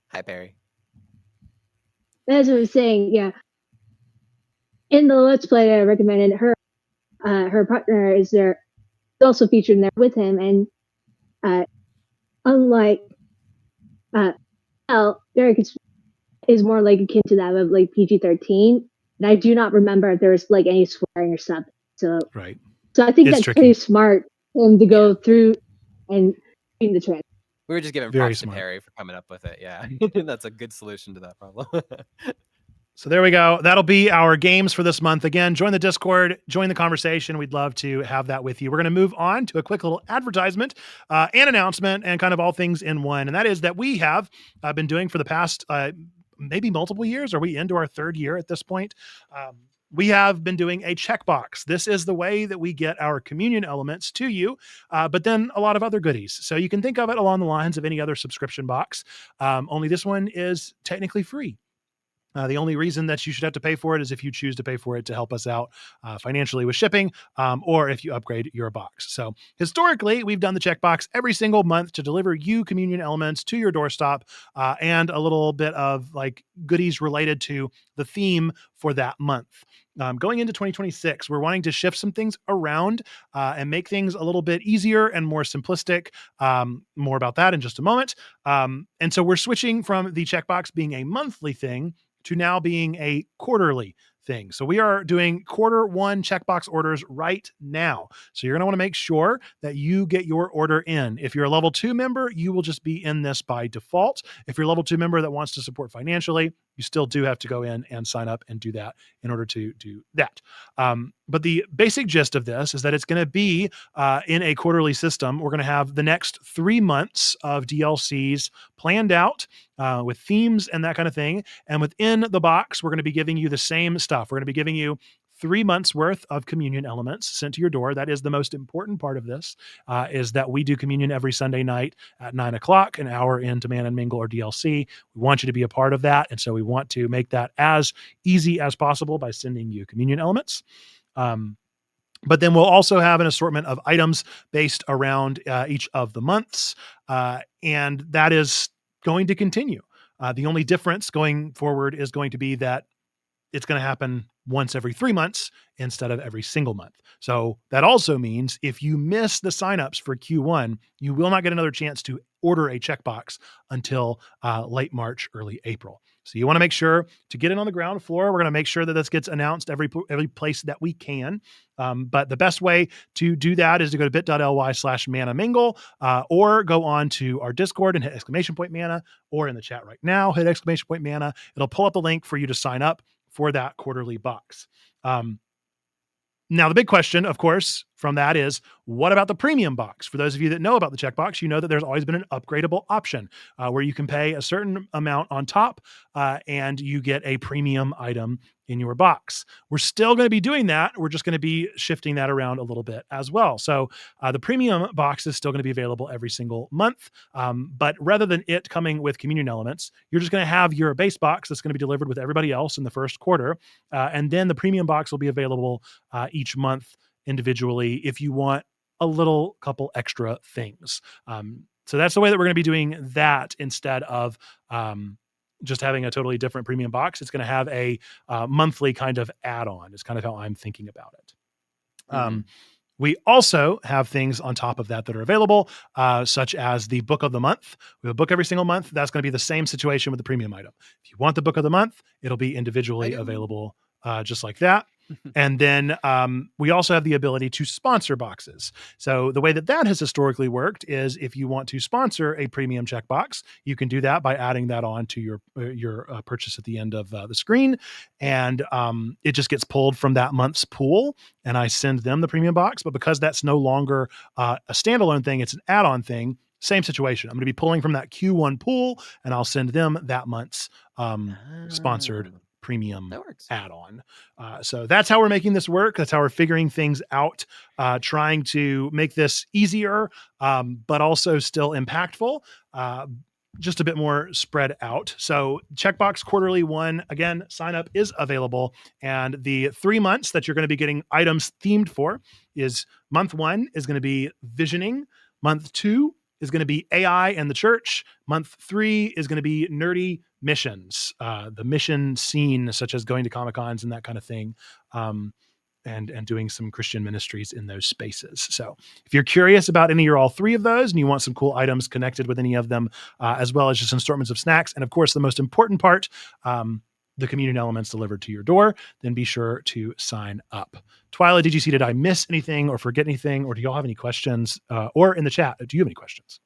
Hi, Perry. As I was saying, in the Let's Play that I recommended, her partner is also featured in there with him, and unlike Derek is more like akin to that of like PG-13, and I do not remember if there was like any swearing or something. So I think that's pretty smart to go through and read the transcript. We were just giving props to Perry for coming up with it. Yeah, that's a good solution to that problem. So there we go. That'll be our games for this month. Again, join the Discord, join the conversation. We'd love to have that with you. We're going to move on to a quick little advertisement and announcement and kind of all things in one. And that is that we have been doing for the past maybe multiple years. Are we into our third year at this point? We have been doing a checkbox. This is the way that we get our communion elements to you, but then a lot of other goodies. So you can think of it along the lines of any other subscription box. Only this one is technically free. The only reason that you should have to pay for it is if you choose to pay for it to help us out financially with shipping, or if you upgrade your box. So historically, we've done the checkbox every single month to deliver you communion elements to your doorstep and a little bit of like goodies related to the theme for that month. Going into 2026, we're wanting to shift some things around and make things a little bit easier and more simplistic. More about that in just a moment. And so we're switching from the checkbox being a monthly thing to now being a quarterly thing. So we are doing Q1 checkbox orders right now. So you're going to want to make sure that you get your order in. If you're a level 2 member, you will just be in this by default. If you're a level 2 member that wants to support financially, you still do have to go in and sign up and do that in order to do that. But the basic gist of this is that it's going to be in a quarterly system. We're going to have the next 3 months of DLCs planned out with themes and that kind of thing. And within the box, we're going to be giving you the same stuff. We're going to be giving you 3 months worth of communion elements sent to your door. That is the most important part of this, is that we do communion every Sunday night at 9:00, an hour into Man and Mingle or DLC. We want you to be a part of that. And so we want to make that as easy as possible by sending you communion elements. But then we'll also have an assortment of items based around each of the months. And that is going to continue. The only difference going forward is going to be that it's going to happen once every 3 months instead of every single month. So that also means if you miss the signups for Q1, you will not get another chance to order a checkbox until late March, early April. So you want to make sure to get in on the ground floor. We're going to make sure that this gets announced every place that we can. But the best way to do that is to go to bit.ly/manamingle or go on to our Discord and hit !mana, or in the chat right now, hit !mana. It'll pull up the link for you to sign up for that quarterly box. Now, the big question, of course, from that is, what about the premium box? For those of you that know about the checkbox, you know that there's always been an upgradable option where you can pay a certain amount on top and you get a premium item in your box. We're still going to be doing that. We're just going to be shifting that around a little bit as well. So the premium box is still going to be available every single month. But rather than it coming with communion elements, you're just going to have your base box that's going to be delivered with everybody else in the first quarter. And then the premium box will be available each month individually if you want a little couple extra things. So that's the way that we're going to be doing that instead of just having a totally different premium box. It's going to have a monthly kind of add-on is kind of how I'm thinking about it. We also have things on top of that are available, such as the book of the month. We have a book every single month. That's going to be the same situation with the premium item. If you want the book of the month, it'll be individually available just like that. And then we also have the ability to sponsor boxes. So the way that has historically worked is if you want to sponsor a premium checkbox, you can do that by adding that on to your purchase at the end of the screen. And it just gets pulled from that month's pool and I send them the premium box. But because that's no longer a standalone thing, it's an add-on thing. Same situation. I'm going to be pulling from that Q1 pool and I'll send them that month's sponsored premium add-on. So that's how we're making this work. That's how we're figuring things out, trying to make this easier, but also still impactful, just a bit more spread out. So Checkbox Quarterly 1, again, sign up is available. And the 3 months that you're going to be getting items themed for is month 1 is going to be visioning. Month 2 is going to be AI and the church. Month 3 is going to be nerdy missions, the mission scene, such as going to Comic-Cons and that kind of thing, and doing some Christian ministries in those spaces. So if you're curious about any or all 3 of those and you want some cool items connected with any of them, as well as just assortments of snacks, and of course, the most important part, the communion elements delivered to your door, then be sure to sign up. Twyla, did I miss anything or forget anything, or do y'all have any questions? Or in the chat, do you have any questions?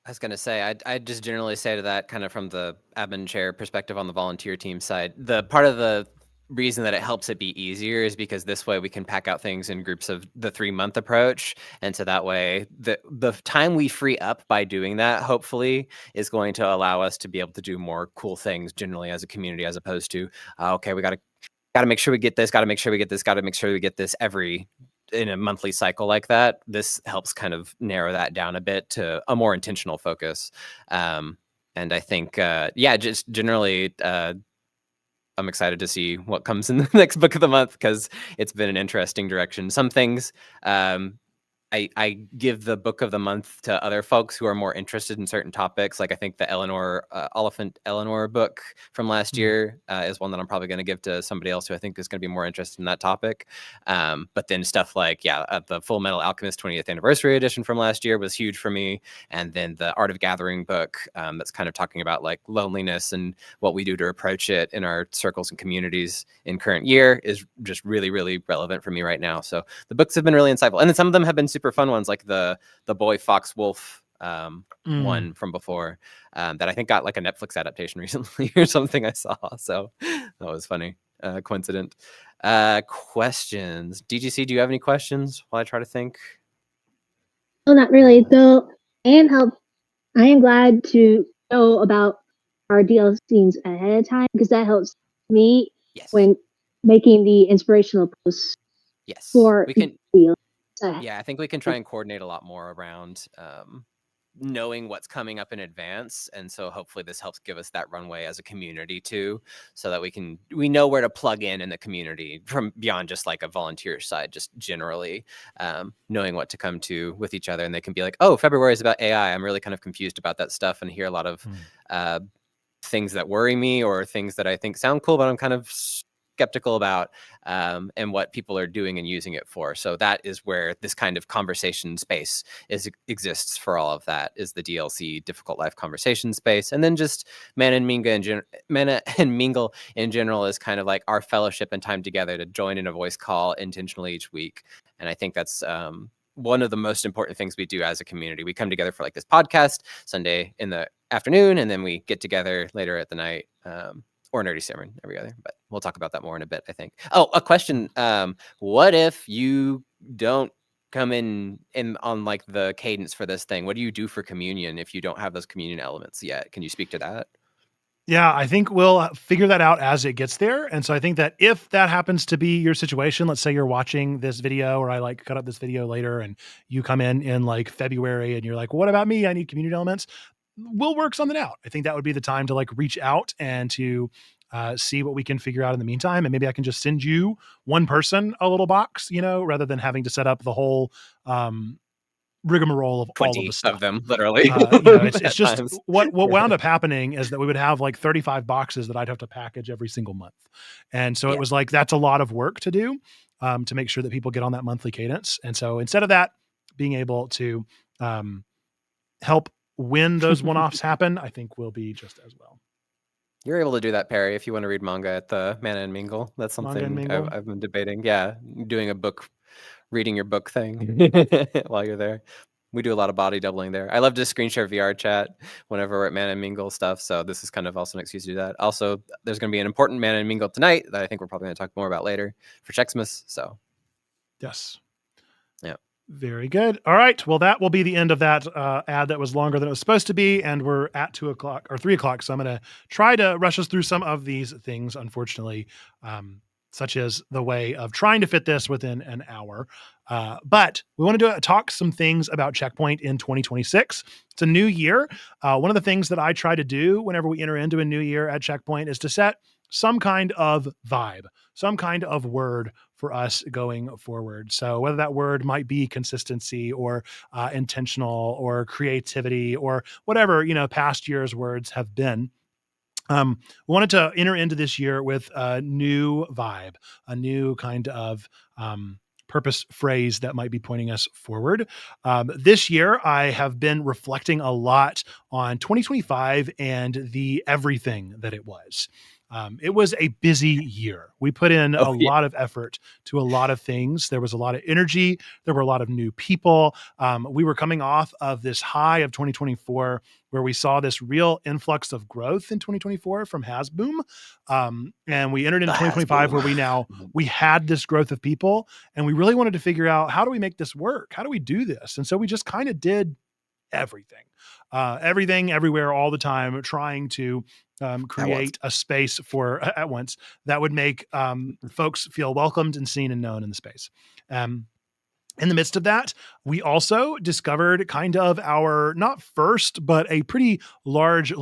I was going to say, I'd just generally say to that, kind of from the admin chair perspective on the volunteer team side, the part of the reason that it helps it be easier is because this way we can pack out things in groups of the 3-month approach. And so that way the time we free up by doing that, hopefully, is going to allow us to be able to do more cool things generally as a community, as opposed to, okay, we got to make sure we get this, got to make sure we get this, got to make sure we get this every in a monthly cycle like that. This helps kind of narrow that down a bit to a more intentional focus. And I think, just generally, I'm excited to see what comes in the next book of the month, because it's been an interesting direction. Some things, I give the book of the month to other folks who are more interested in certain topics. Like I think the Elephant Eleanor book from last year is one that I'm probably going to give to somebody else who I think is going to be more interested in that topic. But then stuff like, the Full Metal Alchemist 20th Anniversary Edition from last year was huge for me. And then the Art of Gathering book, that's kind of talking about like loneliness and what we do to approach it in our circles and communities in current year, is just really, really relevant for me right now. So the books have been really insightful. And then some of them have been super fun ones, like the Boy Fox Wolf one from before, that I think got like a Netflix adaptation recently or something I saw. So that was funny. Coincident. Questions. DGC, do you have any questions while I try to think? No, not really. Though I am glad to know about our DLCs ahead of time, because that helps me when making the inspirational posts. Yes. For we can. I think we can try and coordinate a lot more around knowing what's coming up in advance. And so hopefully this helps give us that runway as a community too, so that we know where to plug in the community from beyond just like a volunteer side, just generally knowing what to come to with each other. And they can be like, oh, February is about AI. I'm really kind of confused about that stuff, and hear a lot of things that worry me or things that I think sound cool, but I'm kind of skeptical about, and what people are doing and using it for. So that is where this kind of conversation space exists for all of that, is the DLC Difficult Life conversation space. And then just Mana and Mingle in general is kind of like our fellowship and time together to join in a voice call intentionally each week. And I think that's one of the most important things we do as a community. We come together for like this podcast Sunday in the afternoon, and then we get together later at the night, or Nerdy Simmer every other, but we'll talk about that more in a bit, I think. Oh, a question. What if you don't come in on like the cadence for this thing? What do you do for communion if you don't have those communion elements yet? Can you speak to that? Yeah, I think we'll figure that out as it gets there. And so I think that if that happens to be your situation, let's say you're watching this video, or I like cut up this video later, and you come in like February and you're like, what about me? I need communion elements. We'll work something out. I think that would be the time to like reach out and to see what we can figure out in the meantime. And maybe I can just send you one person a little box, rather than having to set up the whole rigmarole of all of the 20 stuff. of them, literally. It's at just times. what wound up happening is that we would have like 35 boxes that I'd have to package every single month. And so it was like, that's a lot of work to do to make sure that people get on that monthly cadence. And so instead of that, being able to help when those one-offs happen, I think will be just as well. You're able to do that, Perry, if you want to read manga at the Mana and Mingle. That's Manga and something Mingle? I've been debating. Yeah, doing a book, reading your book thing while you're there. We do a lot of body doubling there. I love to screen share VR chat whenever we're at Mana and Mingle stuff. So this is kind of also an excuse to do that. Also, there's going to be an important Mana and Mingle tonight that I think we're probably going to talk more about later for Checksmith. So yes. Yeah. Very good. All right. Well, that will be the end of that ad that was longer than it was supposed to be. And we're at 2 o'clock or 3 o'clock. So I'm going to try to rush us through some of these things, unfortunately, such as the way of trying to fit this within an hour. But we want to talk some things about Checkpoint in 2026. It's a new year. One of the things that I try to do whenever we enter into a new year at Checkpoint is to set some kind of vibe, some kind of word for us going forward. So whether that word might be consistency or intentional or creativity or whatever, past year's words have been. We wanted to enter into this year with a new vibe, a new kind of purpose phrase that might be pointing us forward. This year, I have been reflecting a lot on 2025 and the everything that it was. It was a busy year. We put in a lot of effort to a lot of things. There was a lot of energy. There were a lot of new people. We were coming off of this high of 2024 where we saw this real influx of growth in 2024 from Hasboom. And we entered into 2025 where we had this growth of people and we really wanted to figure out, how do we make this work? How do we do this? And so we just kind of did everything, everywhere, all the time, trying to create a space for at once that would make folks feel welcomed and seen and known in the space. In the midst of that, we also discovered kind of our, not first, but a pretty large,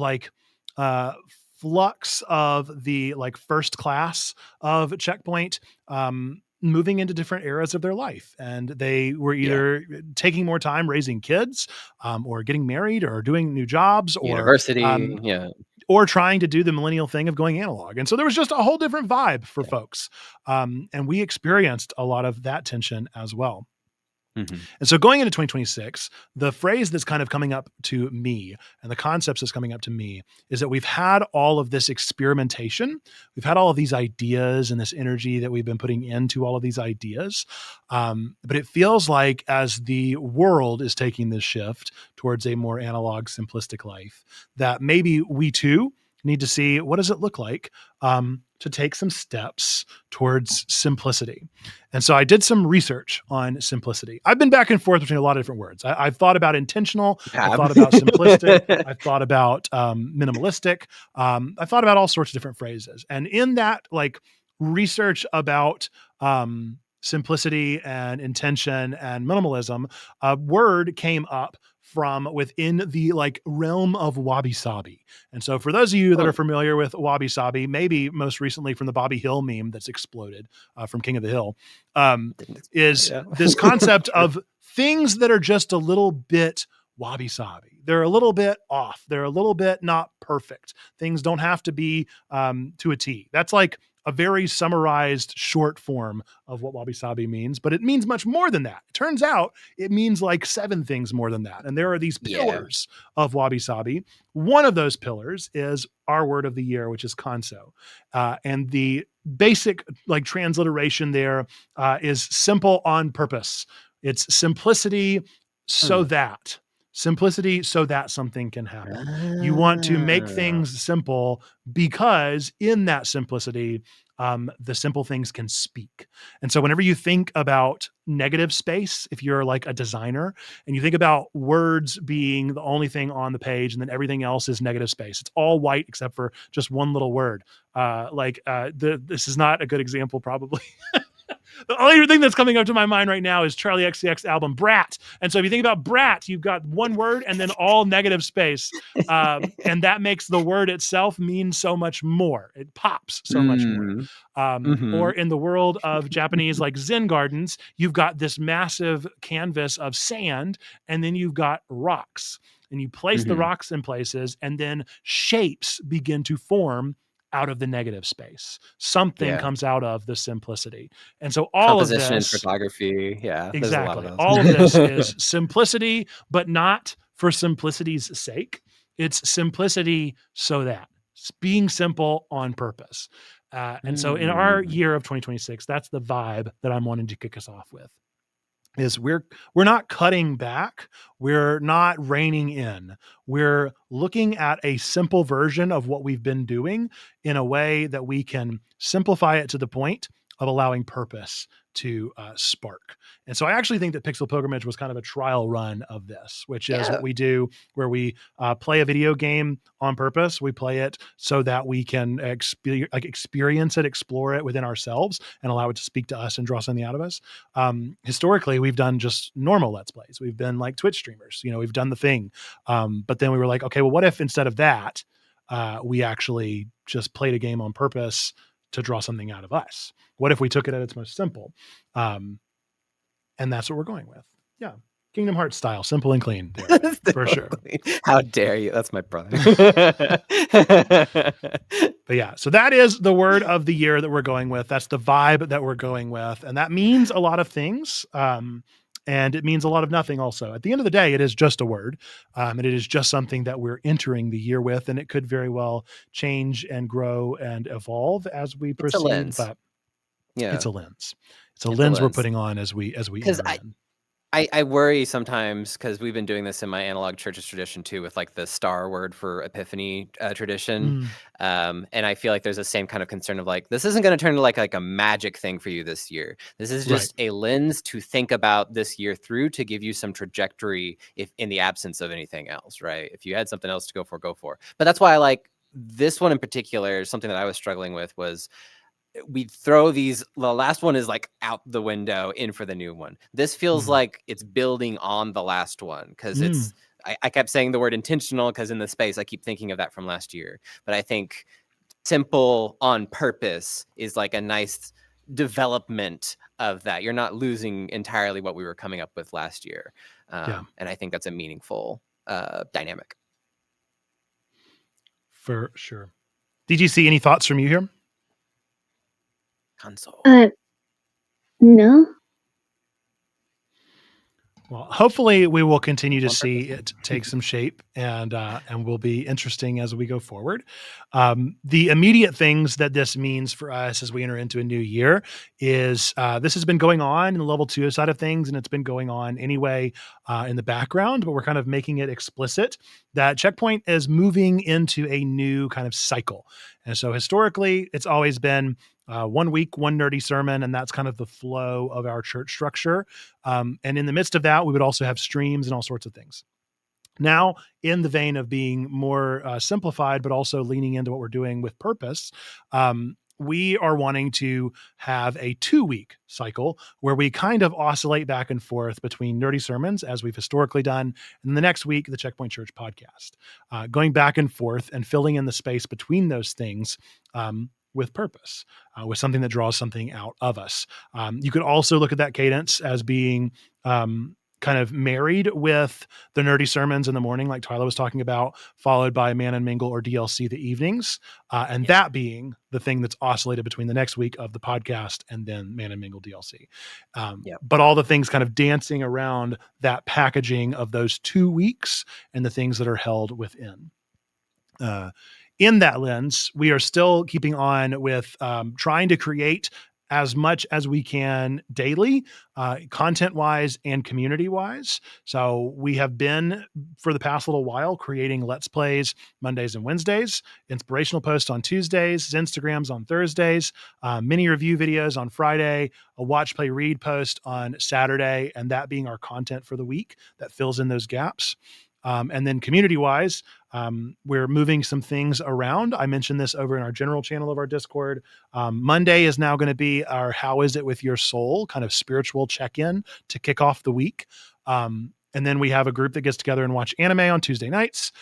flux of the first class of Checkpoint, moving into different eras of their life. And they were either taking more time raising kids, or getting married, or doing new jobs, or university, or trying to do the millennial thing of going analog. And so there was just a whole different vibe for folks. And we experienced a lot of that tension as well. Mm-hmm. And so going into 2026, the phrase that's kind of coming up to me and the concepts that's coming up to me is that we've had all of this experimentation. We've had all of these ideas and this energy that we've been putting into all of these ideas. But it feels like as the world is taking this shift towards a more analog, simplistic life, that maybe we too need to see, what does it look like to take some steps towards simplicity. And so I did some research on simplicity. I've been back and forth between a lot of different words. I've thought about intentional. I've thought about simplistic. I've thought about minimalistic. I've thought about all sorts of different phrases. And in that research about simplicity and intention and minimalism, a word came up from within the realm of wabi-sabi. And so for those of you that are familiar with wabi-sabi, maybe most recently from the Bobby Hill meme that's exploded from King of the Hill, is this concept of things that are just a little bit wabi-sabi. They're a little bit off. They're a little bit not perfect. Things don't have to be to a T. That's like a very summarized short form of what wabi-sabi means, but it means much more than that. It turns out it means 7 things more than that. And there are these pillars of wabi-sabi. One of those pillars is our word of the year, which is kanso. And the basic transliteration there is simple on purpose. It's simplicity so that something can happen. You want to make things simple because in that simplicity, the simple things can speak. And so whenever you think about negative space, if you're a designer and you think about words being the only thing on the page and then everything else is negative space, it's all white except for just one little word. This is not a good example probably. The only thing that's coming up to my mind right now is Charlie XCX album Brat. And so if you think about Brat, you've got one word and then all negative space. And that makes the word itself mean so much more. It pops so much more. Or in the world of Japanese, like Zen gardens, you've got this massive canvas of sand, and then you've got rocks. And you place the rocks in places, and then shapes begin to form out of the negative space. Something comes out of the simplicity. And so all of Composition and this, photography. Yeah, there's a lot of exactly, those. all of this is simplicity, but not for simplicity's sake. It's simplicity so that it's being simple on purpose. And so in our year of 2026, that's the vibe that I'm wanting to kick us off with. Is we're not cutting back, we're not reining in. We're looking at a simple version of what we've been doing in a way that we can simplify it to the point of allowing purpose to spark. And so I actually think that Pixel Pilgrimage was kind of a trial run of this, which is what we do where we play a video game on purpose. We play it so that we can experience it, explore it within ourselves, and allow it to speak to us and draw something out of us. Historically, we've done just normal Let's Plays. We've been like Twitch streamers, we've done the thing. But then we were like, okay, well, what if instead of that, we actually just played a game on purpose to draw something out of us? What if we took it at its most simple? And that's what we're going with. Yeah. Kingdom Hearts style, simple and clean. There, for sure. How dare you? That's my brother. But yeah, so that is the word of the year that we're going with. That's the vibe that we're going with. And that means a lot of things. And it means a lot of nothing also. At the end of the day, it is just a word. And it is just something that we're entering the year with. And it could very well change and grow and evolve as we proceed. But it's a lens. It's a lens we're putting on as we enter in. I worry sometimes because we've been doing this in my analog church's tradition too, with like the star word for Epiphany tradition. And I feel like there's the same kind of concern of like, this isn't going to turn into like a magic thing for you this year. This is just a lens to think about this year through, to give you some trajectory if in the absence of anything else, right? If you had something else to go for, go for. But that's why I like this one in particular. Something that I was struggling with was, we throw these, the last one is like out the window in for the new one. This feels like it's building on the last one, because it's, I kept saying the word intentional because in the space I keep thinking of that from last year. But I think simple on purpose is like a nice development of that. You're not losing entirely what we were coming up with last year. And I think that's a meaningful dynamic. For sure. Did you see any thoughts from you here? Console. No. Well, hopefully we will continue to see it take some shape and will be interesting as we go forward. The immediate things that this means for us as we enter into a new year is this has been going on in the level 2 side of things, and it's been going on anyway in the background, but we're kind of making it explicit that Checkpoint is moving into a new kind of cycle. And so historically, it's always been 1 week, one nerdy sermon, and that's kind of the flow of our church structure. And in the midst of that, we would also have streams and all sorts of things. Now, in the vein of being more simplified, but also leaning into what we're doing with purpose, we are wanting to have a 2-week cycle where we kind of oscillate back and forth between nerdy sermons, as we've historically done, and the next week, the Checkpoint Church podcast, going back and forth and filling in the space between those things with purpose, with something that draws something out of us. You could also look at that cadence as being kind of married with the nerdy sermons in the morning, like Tyler was talking about, followed by Man and Mingle or DLC the evenings, and that being the thing that's oscillated between the next week of the podcast and then Man and Mingle DLC. But all the things kind of dancing around that packaging of those 2 weeks and the things that are held within. In that lens, we are still keeping on with trying to create as much as we can daily, content-wise and community-wise. So we have been, for the past little while, creating Let's Plays Mondays and Wednesdays, inspirational posts on Tuesdays, Instagrams on Thursdays, mini review videos on Friday, a watch, play, read post on Saturday, and that being our content for the week that fills in those gaps. And then community wise, we're moving some things around. I mentioned this over in our general channel of our Discord. Monday is now going to be our How Is It With Your Soul kind of spiritual check-in to kick off the week. And then we have a group that gets together and watch anime on Tuesday nights.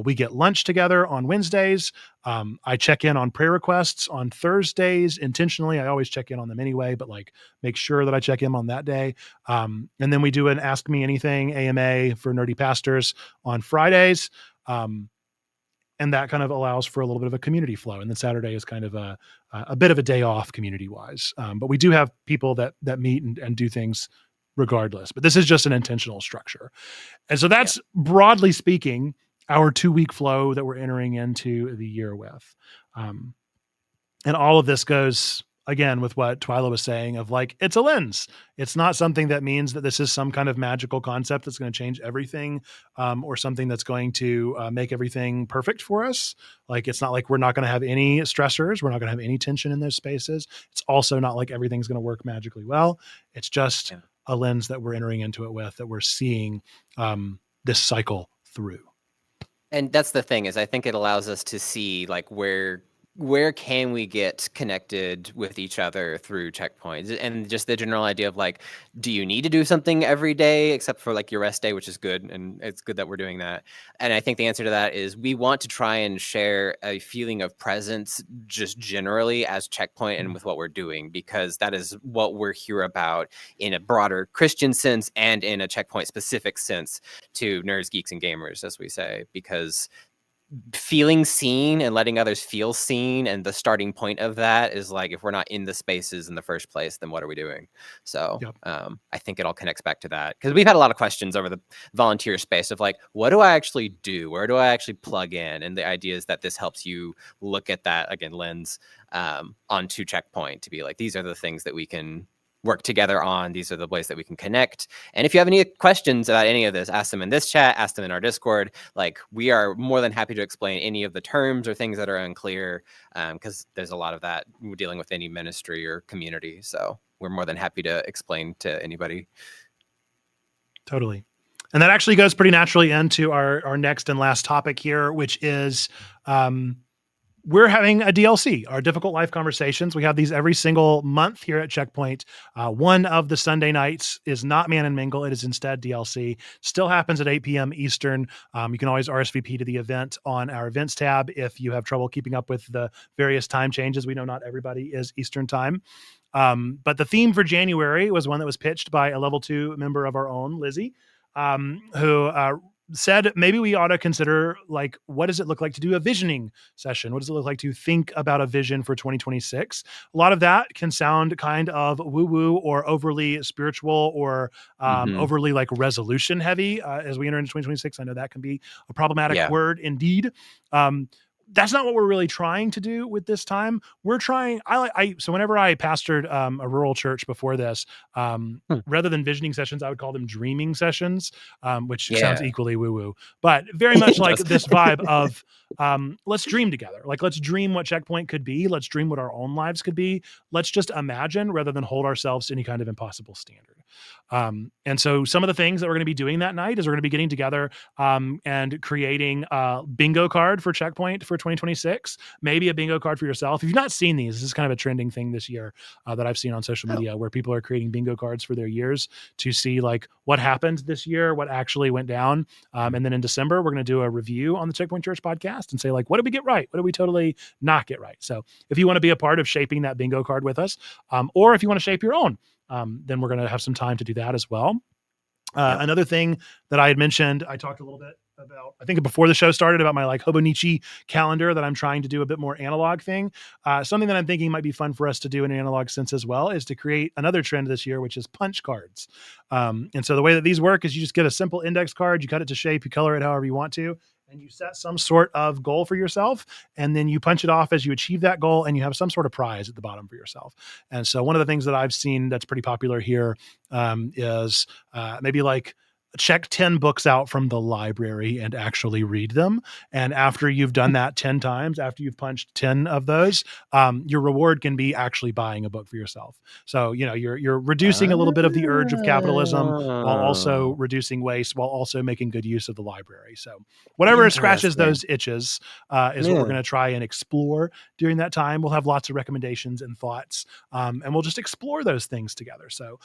We get lunch together on Wednesdays. I check in on prayer requests on Thursdays intentionally. I always check in on them anyway, but like make sure that I check in on that day. And then we do an Ask Me Anything AMA for nerdy pastors on Fridays. And that kind of allows for a little bit of a community flow. And then Saturday is kind of a bit of a day off community wise. But we do have people that meet and do things regardless, but this is just an intentional structure. And so that's broadly speaking, our 2-week flow that we're entering into the year with. And all of this goes again with what Twyla was saying of like, it's a lens. It's not something that means that this is some kind of magical concept that's going to change everything, or something that's going to make everything perfect for us. Like, it's not like we're not going to have any stressors. We're not going to have any tension in those spaces. It's also not like everything's going to work magically well. It's just a lens that we're entering into it with, that we're seeing this cycle through. And that's the thing, is I think it allows us to see like where can we get connected with each other through checkpoints, and just the general idea of like, do you need to do something every day except for like your rest day, which is good, and it's good that we're doing that. And I think the answer to that is we want to try and share a feeling of presence just generally as checkpoint and with what we're doing, because that is what we're here about in a broader Christian sense and in a checkpoint specific sense to nerds, geeks, and gamers, as we say, because feeling seen and letting others feel seen, and the starting point of that is like, if we're not in the spaces in the first place, then what are we doing? So I think it all connects back to that, because we've had a lot of questions over the volunteer space of like, what do I actually do? Where do I actually plug in? And the idea is that this helps you look at that, again, lens onto checkpoint to be like, these are the things that we can work together on. These are the ways that we can connect. And if you have any questions about any of this, ask them in this chat, ask them in our Discord. Like, we are more than happy to explain any of the terms or things that are unclear, because there's a lot of that we're dealing with any ministry or community. So we're more than happy to explain to anybody. Totally. And that actually goes pretty naturally into our next and last topic here, which is we're having a DLC, our Difficult Life Conversations. We have these every single month here at Checkpoint. One of the Sunday nights is not Man and Mingle. It is instead DLC. Still happens at 8 p.m. Eastern. You can always RSVP to the event on our events tab if you have trouble keeping up with the various time changes. We know not everybody is Eastern time. But the theme for January was one that was pitched by a level 2 member of our own, Lizzie, who said maybe we ought to consider, like, what does it look like to do a visioning session? What does it look like to think about a vision for 2026? A lot of that can sound kind of woo-woo or overly spiritual or overly like resolution heavy as we enter into 2026. I know that can be a problematic word indeed. That's not what we're really trying to do with this time. We're trying, so whenever I pastored a rural church before this, rather than visioning sessions, I would call them dreaming sessions, which sounds equally woo-woo, but very much like this vibe of let's dream together. Like, let's dream what Checkpoint could be. Let's dream what our own lives could be. Let's just imagine rather than hold ourselves to any kind of impossible standard. And so some of the things that we're going to be doing that night is we're going to be getting together and creating a bingo card for Checkpoint for 2026, maybe a bingo card for yourself. If you've not seen these, this is kind of a trending thing this year that I've seen on social media where people are creating bingo cards for their years to see like what happened this year, what actually went down. And then in December, we're going to do a review on the Checkpoint Church podcast and say like, what did we get right? What did we totally not get right? So if you want to be a part of shaping that bingo card with us, or if you want to shape your own, then we're going to have some time to do that as well. Another thing that I had mentioned, I talked a little bit about, I think before the show started, about my like Hobonichi calendar that I'm trying to do a bit more analog thing. Something that I'm thinking might be fun for us to do in an analog sense as well is to create another trend this year, which is punch cards. And so the way that these work is you just get a simple index card, you cut it to shape, you color it however you want to, and you set some sort of goal for yourself, and then you punch it off as you achieve that goal, and you have some sort of prize at the bottom for yourself. And so one of the things that I've seen that's pretty popular here is maybe like check 10 books out from the library and actually read them. And after you've done that 10 times, after you've punched 10 of those, your reward can be actually buying a book for yourself. So, you're reducing a little bit of the urge of capitalism while also reducing waste, while also making good use of the library. So whatever scratches Interesting. those itches is what we're going to try and explore during that time. We'll have lots of recommendations and thoughts, and we'll just explore those things together. So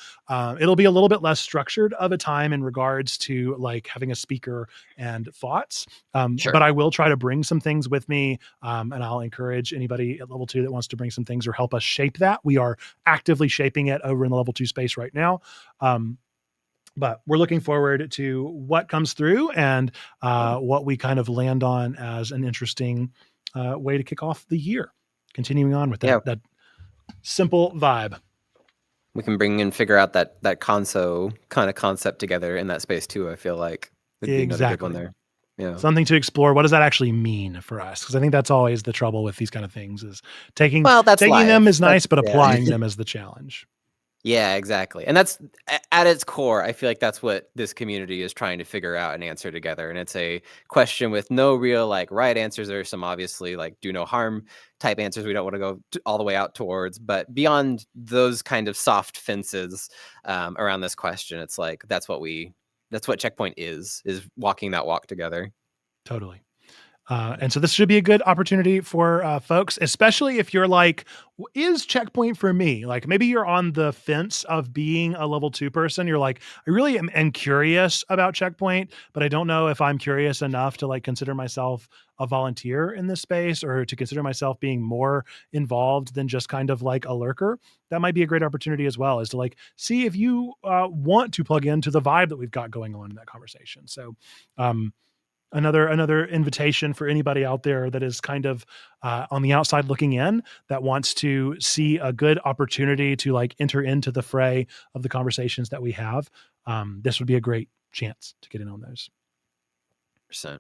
it'll be a little bit less structured of a time in regards to like having a speaker and thoughts. Sure. But I will try to bring some things with me, and I'll encourage anybody at level 2 that wants to bring some things or help us shape that. We are actively shaping it over in the level 2 space right now. But we're looking forward to what comes through and what we kind of land on as an interesting way to kick off the year. Continuing on with that simple vibe. We can bring and figure out that console kind of concept together in that space too. I feel like would be another good one there. Yeah. Something to explore. What does that actually mean for us? Because I think that's always the trouble with these kind of things is taking them is nice, but applying them is the challenge. Yeah, exactly. And that's at its core, I feel like that's what this community is trying to figure out and answer together. And it's a question with no real like right answers. There are some obviously like do no harm type answers we don't want to go all the way out towards. But beyond those kind of soft fences around this question, it's like that's what Checkpoint is walking that walk together. Totally. And so this should be a good opportunity for folks, especially if you're like, is Checkpoint for me? Like maybe you're on the fence of being a level 2 person. You're like, I really am curious about Checkpoint, but I don't know if I'm curious enough to like consider myself a volunteer in this space or to consider myself being more involved than just kind of like a lurker. That might be a great opportunity as well, is to like see if you want to plug into the vibe that we've got going on in that conversation. So, another invitation for anybody out there that is kind of on the outside looking in, that wants to see a good opportunity to like enter into the fray of the conversations that we have. This would be a great chance to get in on those. %.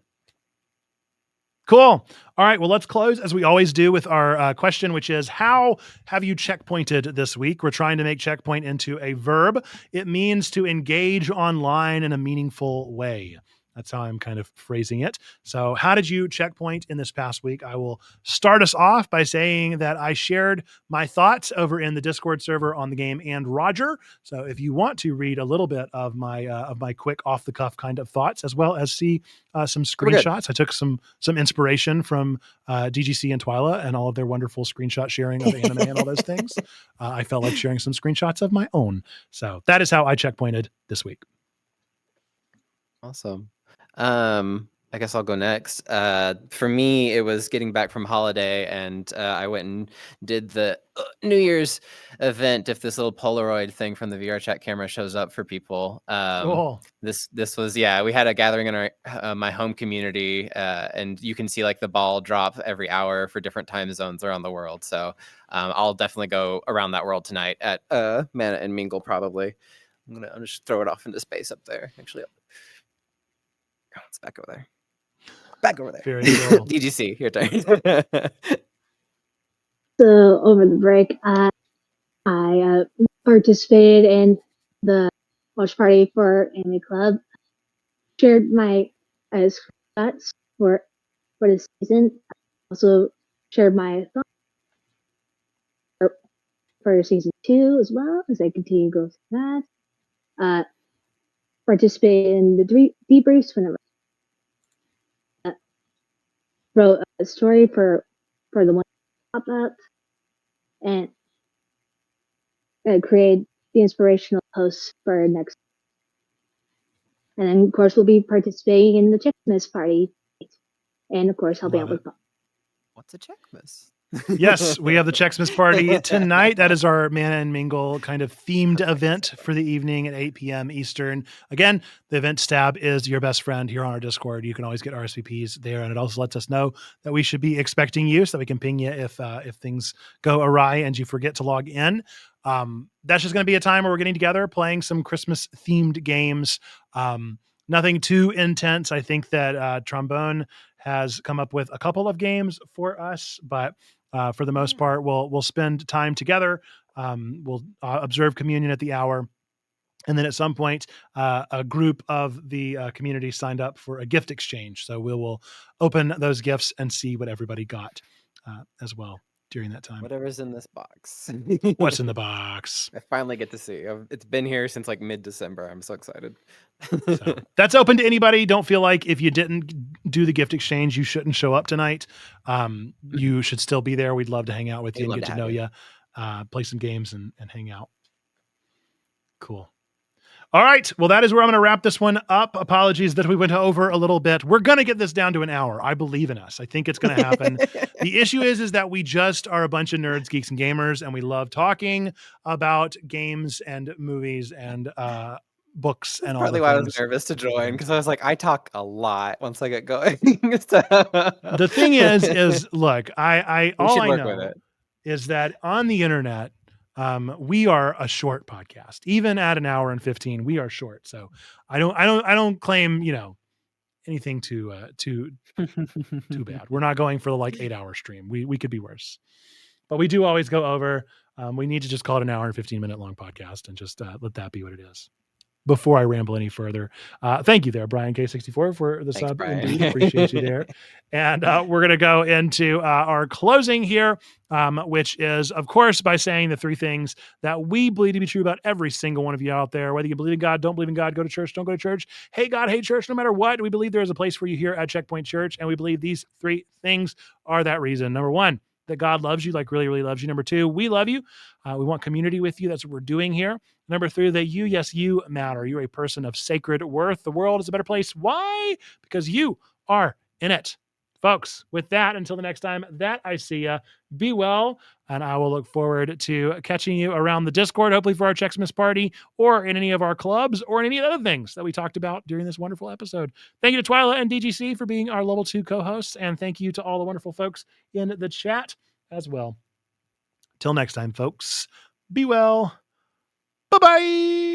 Cool. All right. Well, let's close as we always do with our question, which is, how have you checkpointed this week? We're trying to make checkpoint into a verb. It means to engage online in a meaningful way. That's how I'm kind of phrasing it. So how did you checkpoint in this past week? I will start us off by saying that I shared my thoughts over in the Discord server on the game And Roger. So if you want to read a little bit of my quick off the cuff kind of thoughts, as well as see some screenshots, I took some inspiration from DGC and Twyla and all of their wonderful screenshot sharing of anime and all those things. I felt like sharing some screenshots of my own. So that is how I checkpointed this week. Awesome. I guess I'll go next. For me, it was getting back from holiday, and I went and did the New Year's event. If this little Polaroid thing from the VR chat camera shows up for people, Cool. this was we had a gathering in our my home community, and you can see like the ball drop every hour for different time zones around the world. So I'll definitely go around that world tonight at Mana and Mingle. Probably I'm just throw it off into space up there. Actually. It's back over there. Very cool. DGC, your turn. So over the break, I participated in the watch party for Anime Club. Shared my screenshots for the season. I also shared my thoughts for season 2 as well as I continue to go through that. Participated in the debriefs whenever. Wrote a story for the one pop up, and create the inspirational posts for next. And then, of course, we'll be participating in the Checkmas party, and of course, helping out with. What's a Checkmas? Yes, we have the Checkmas party tonight. That is our Mana and Mingle kind of themed event for the evening at 8 p.m. Eastern. Again, the event tab is your best friend here on our Discord. You can always get RSVPs there, and it also lets us know that we should be expecting you so that we can ping you if things go awry and you forget to log in. That's just going to be a time where we're getting together, playing some Christmas themed games. Nothing too intense. I think that Trombone has come up with a couple of games for us, but for the most part, we'll spend time together. We'll observe communion at the hour, And then at some point, a group of the community signed up for a gift exchange. So we will open those gifts and see what everybody got as well during that time. Whatever's in this box. What's in the box? I finally get to see. It's been here since like mid-December. I'm so excited. So that's open to anybody. Don't feel like if you didn't do the gift exchange, you shouldn't show up tonight. You should still be there. We'd love to hang out with you and get to know you, play some games and hang out. Cool. All right. Well, that is where I'm going to wrap this one up. Apologies that we went over a little bit. We're going to get this down to an hour. I believe in us. I think it's going to happen. The issue is that we just are a bunch of nerds, geeks, and gamers, and we love talking about games and movies and books and all Partly why I was nervous to join, because I was like, I talk a lot once I get going. The thing is, look, I all I know with it. is that on the internet, we are a short podcast. Even at an hour and 15, we are short. So I don't claim, anything too bad. We're not going for the like 8-hour stream. We could be worse, but we do always go over. We need to just call it an hour and 15-minute long podcast and just let that be what it is. Before I ramble any further, thank you there, Brian K64, for the sub. Brian. Indeed, appreciate you there. And we're going to go into our closing here, which is, of course, by saying the 3 things that we believe to be true about every single one of you out there. Whether you believe in God, don't believe in God, go to church, don't go to church, hate God, hate church, no matter what, we believe there is a place for you here at Checkpoint Church. And we believe these 3 things are that reason. Number 1, that God loves you, like really, really loves you. Number 2, we love you. We want community with you. That's what we're doing here. Number 3, that you, yes, you matter. You're a person of sacred worth. The world is a better place. Why? Because you are in it. Folks, with that, until the next time that I see you, be well, and I will look forward to catching you around the Discord, hopefully for our Checksmith party, or in any of our clubs, or in any other things that we talked about during this wonderful episode. Thank you to Twyla and DGC for being our level 2 co-hosts, and thank you to all the wonderful folks in the chat as well. Till next time, folks, be well. Bye-bye.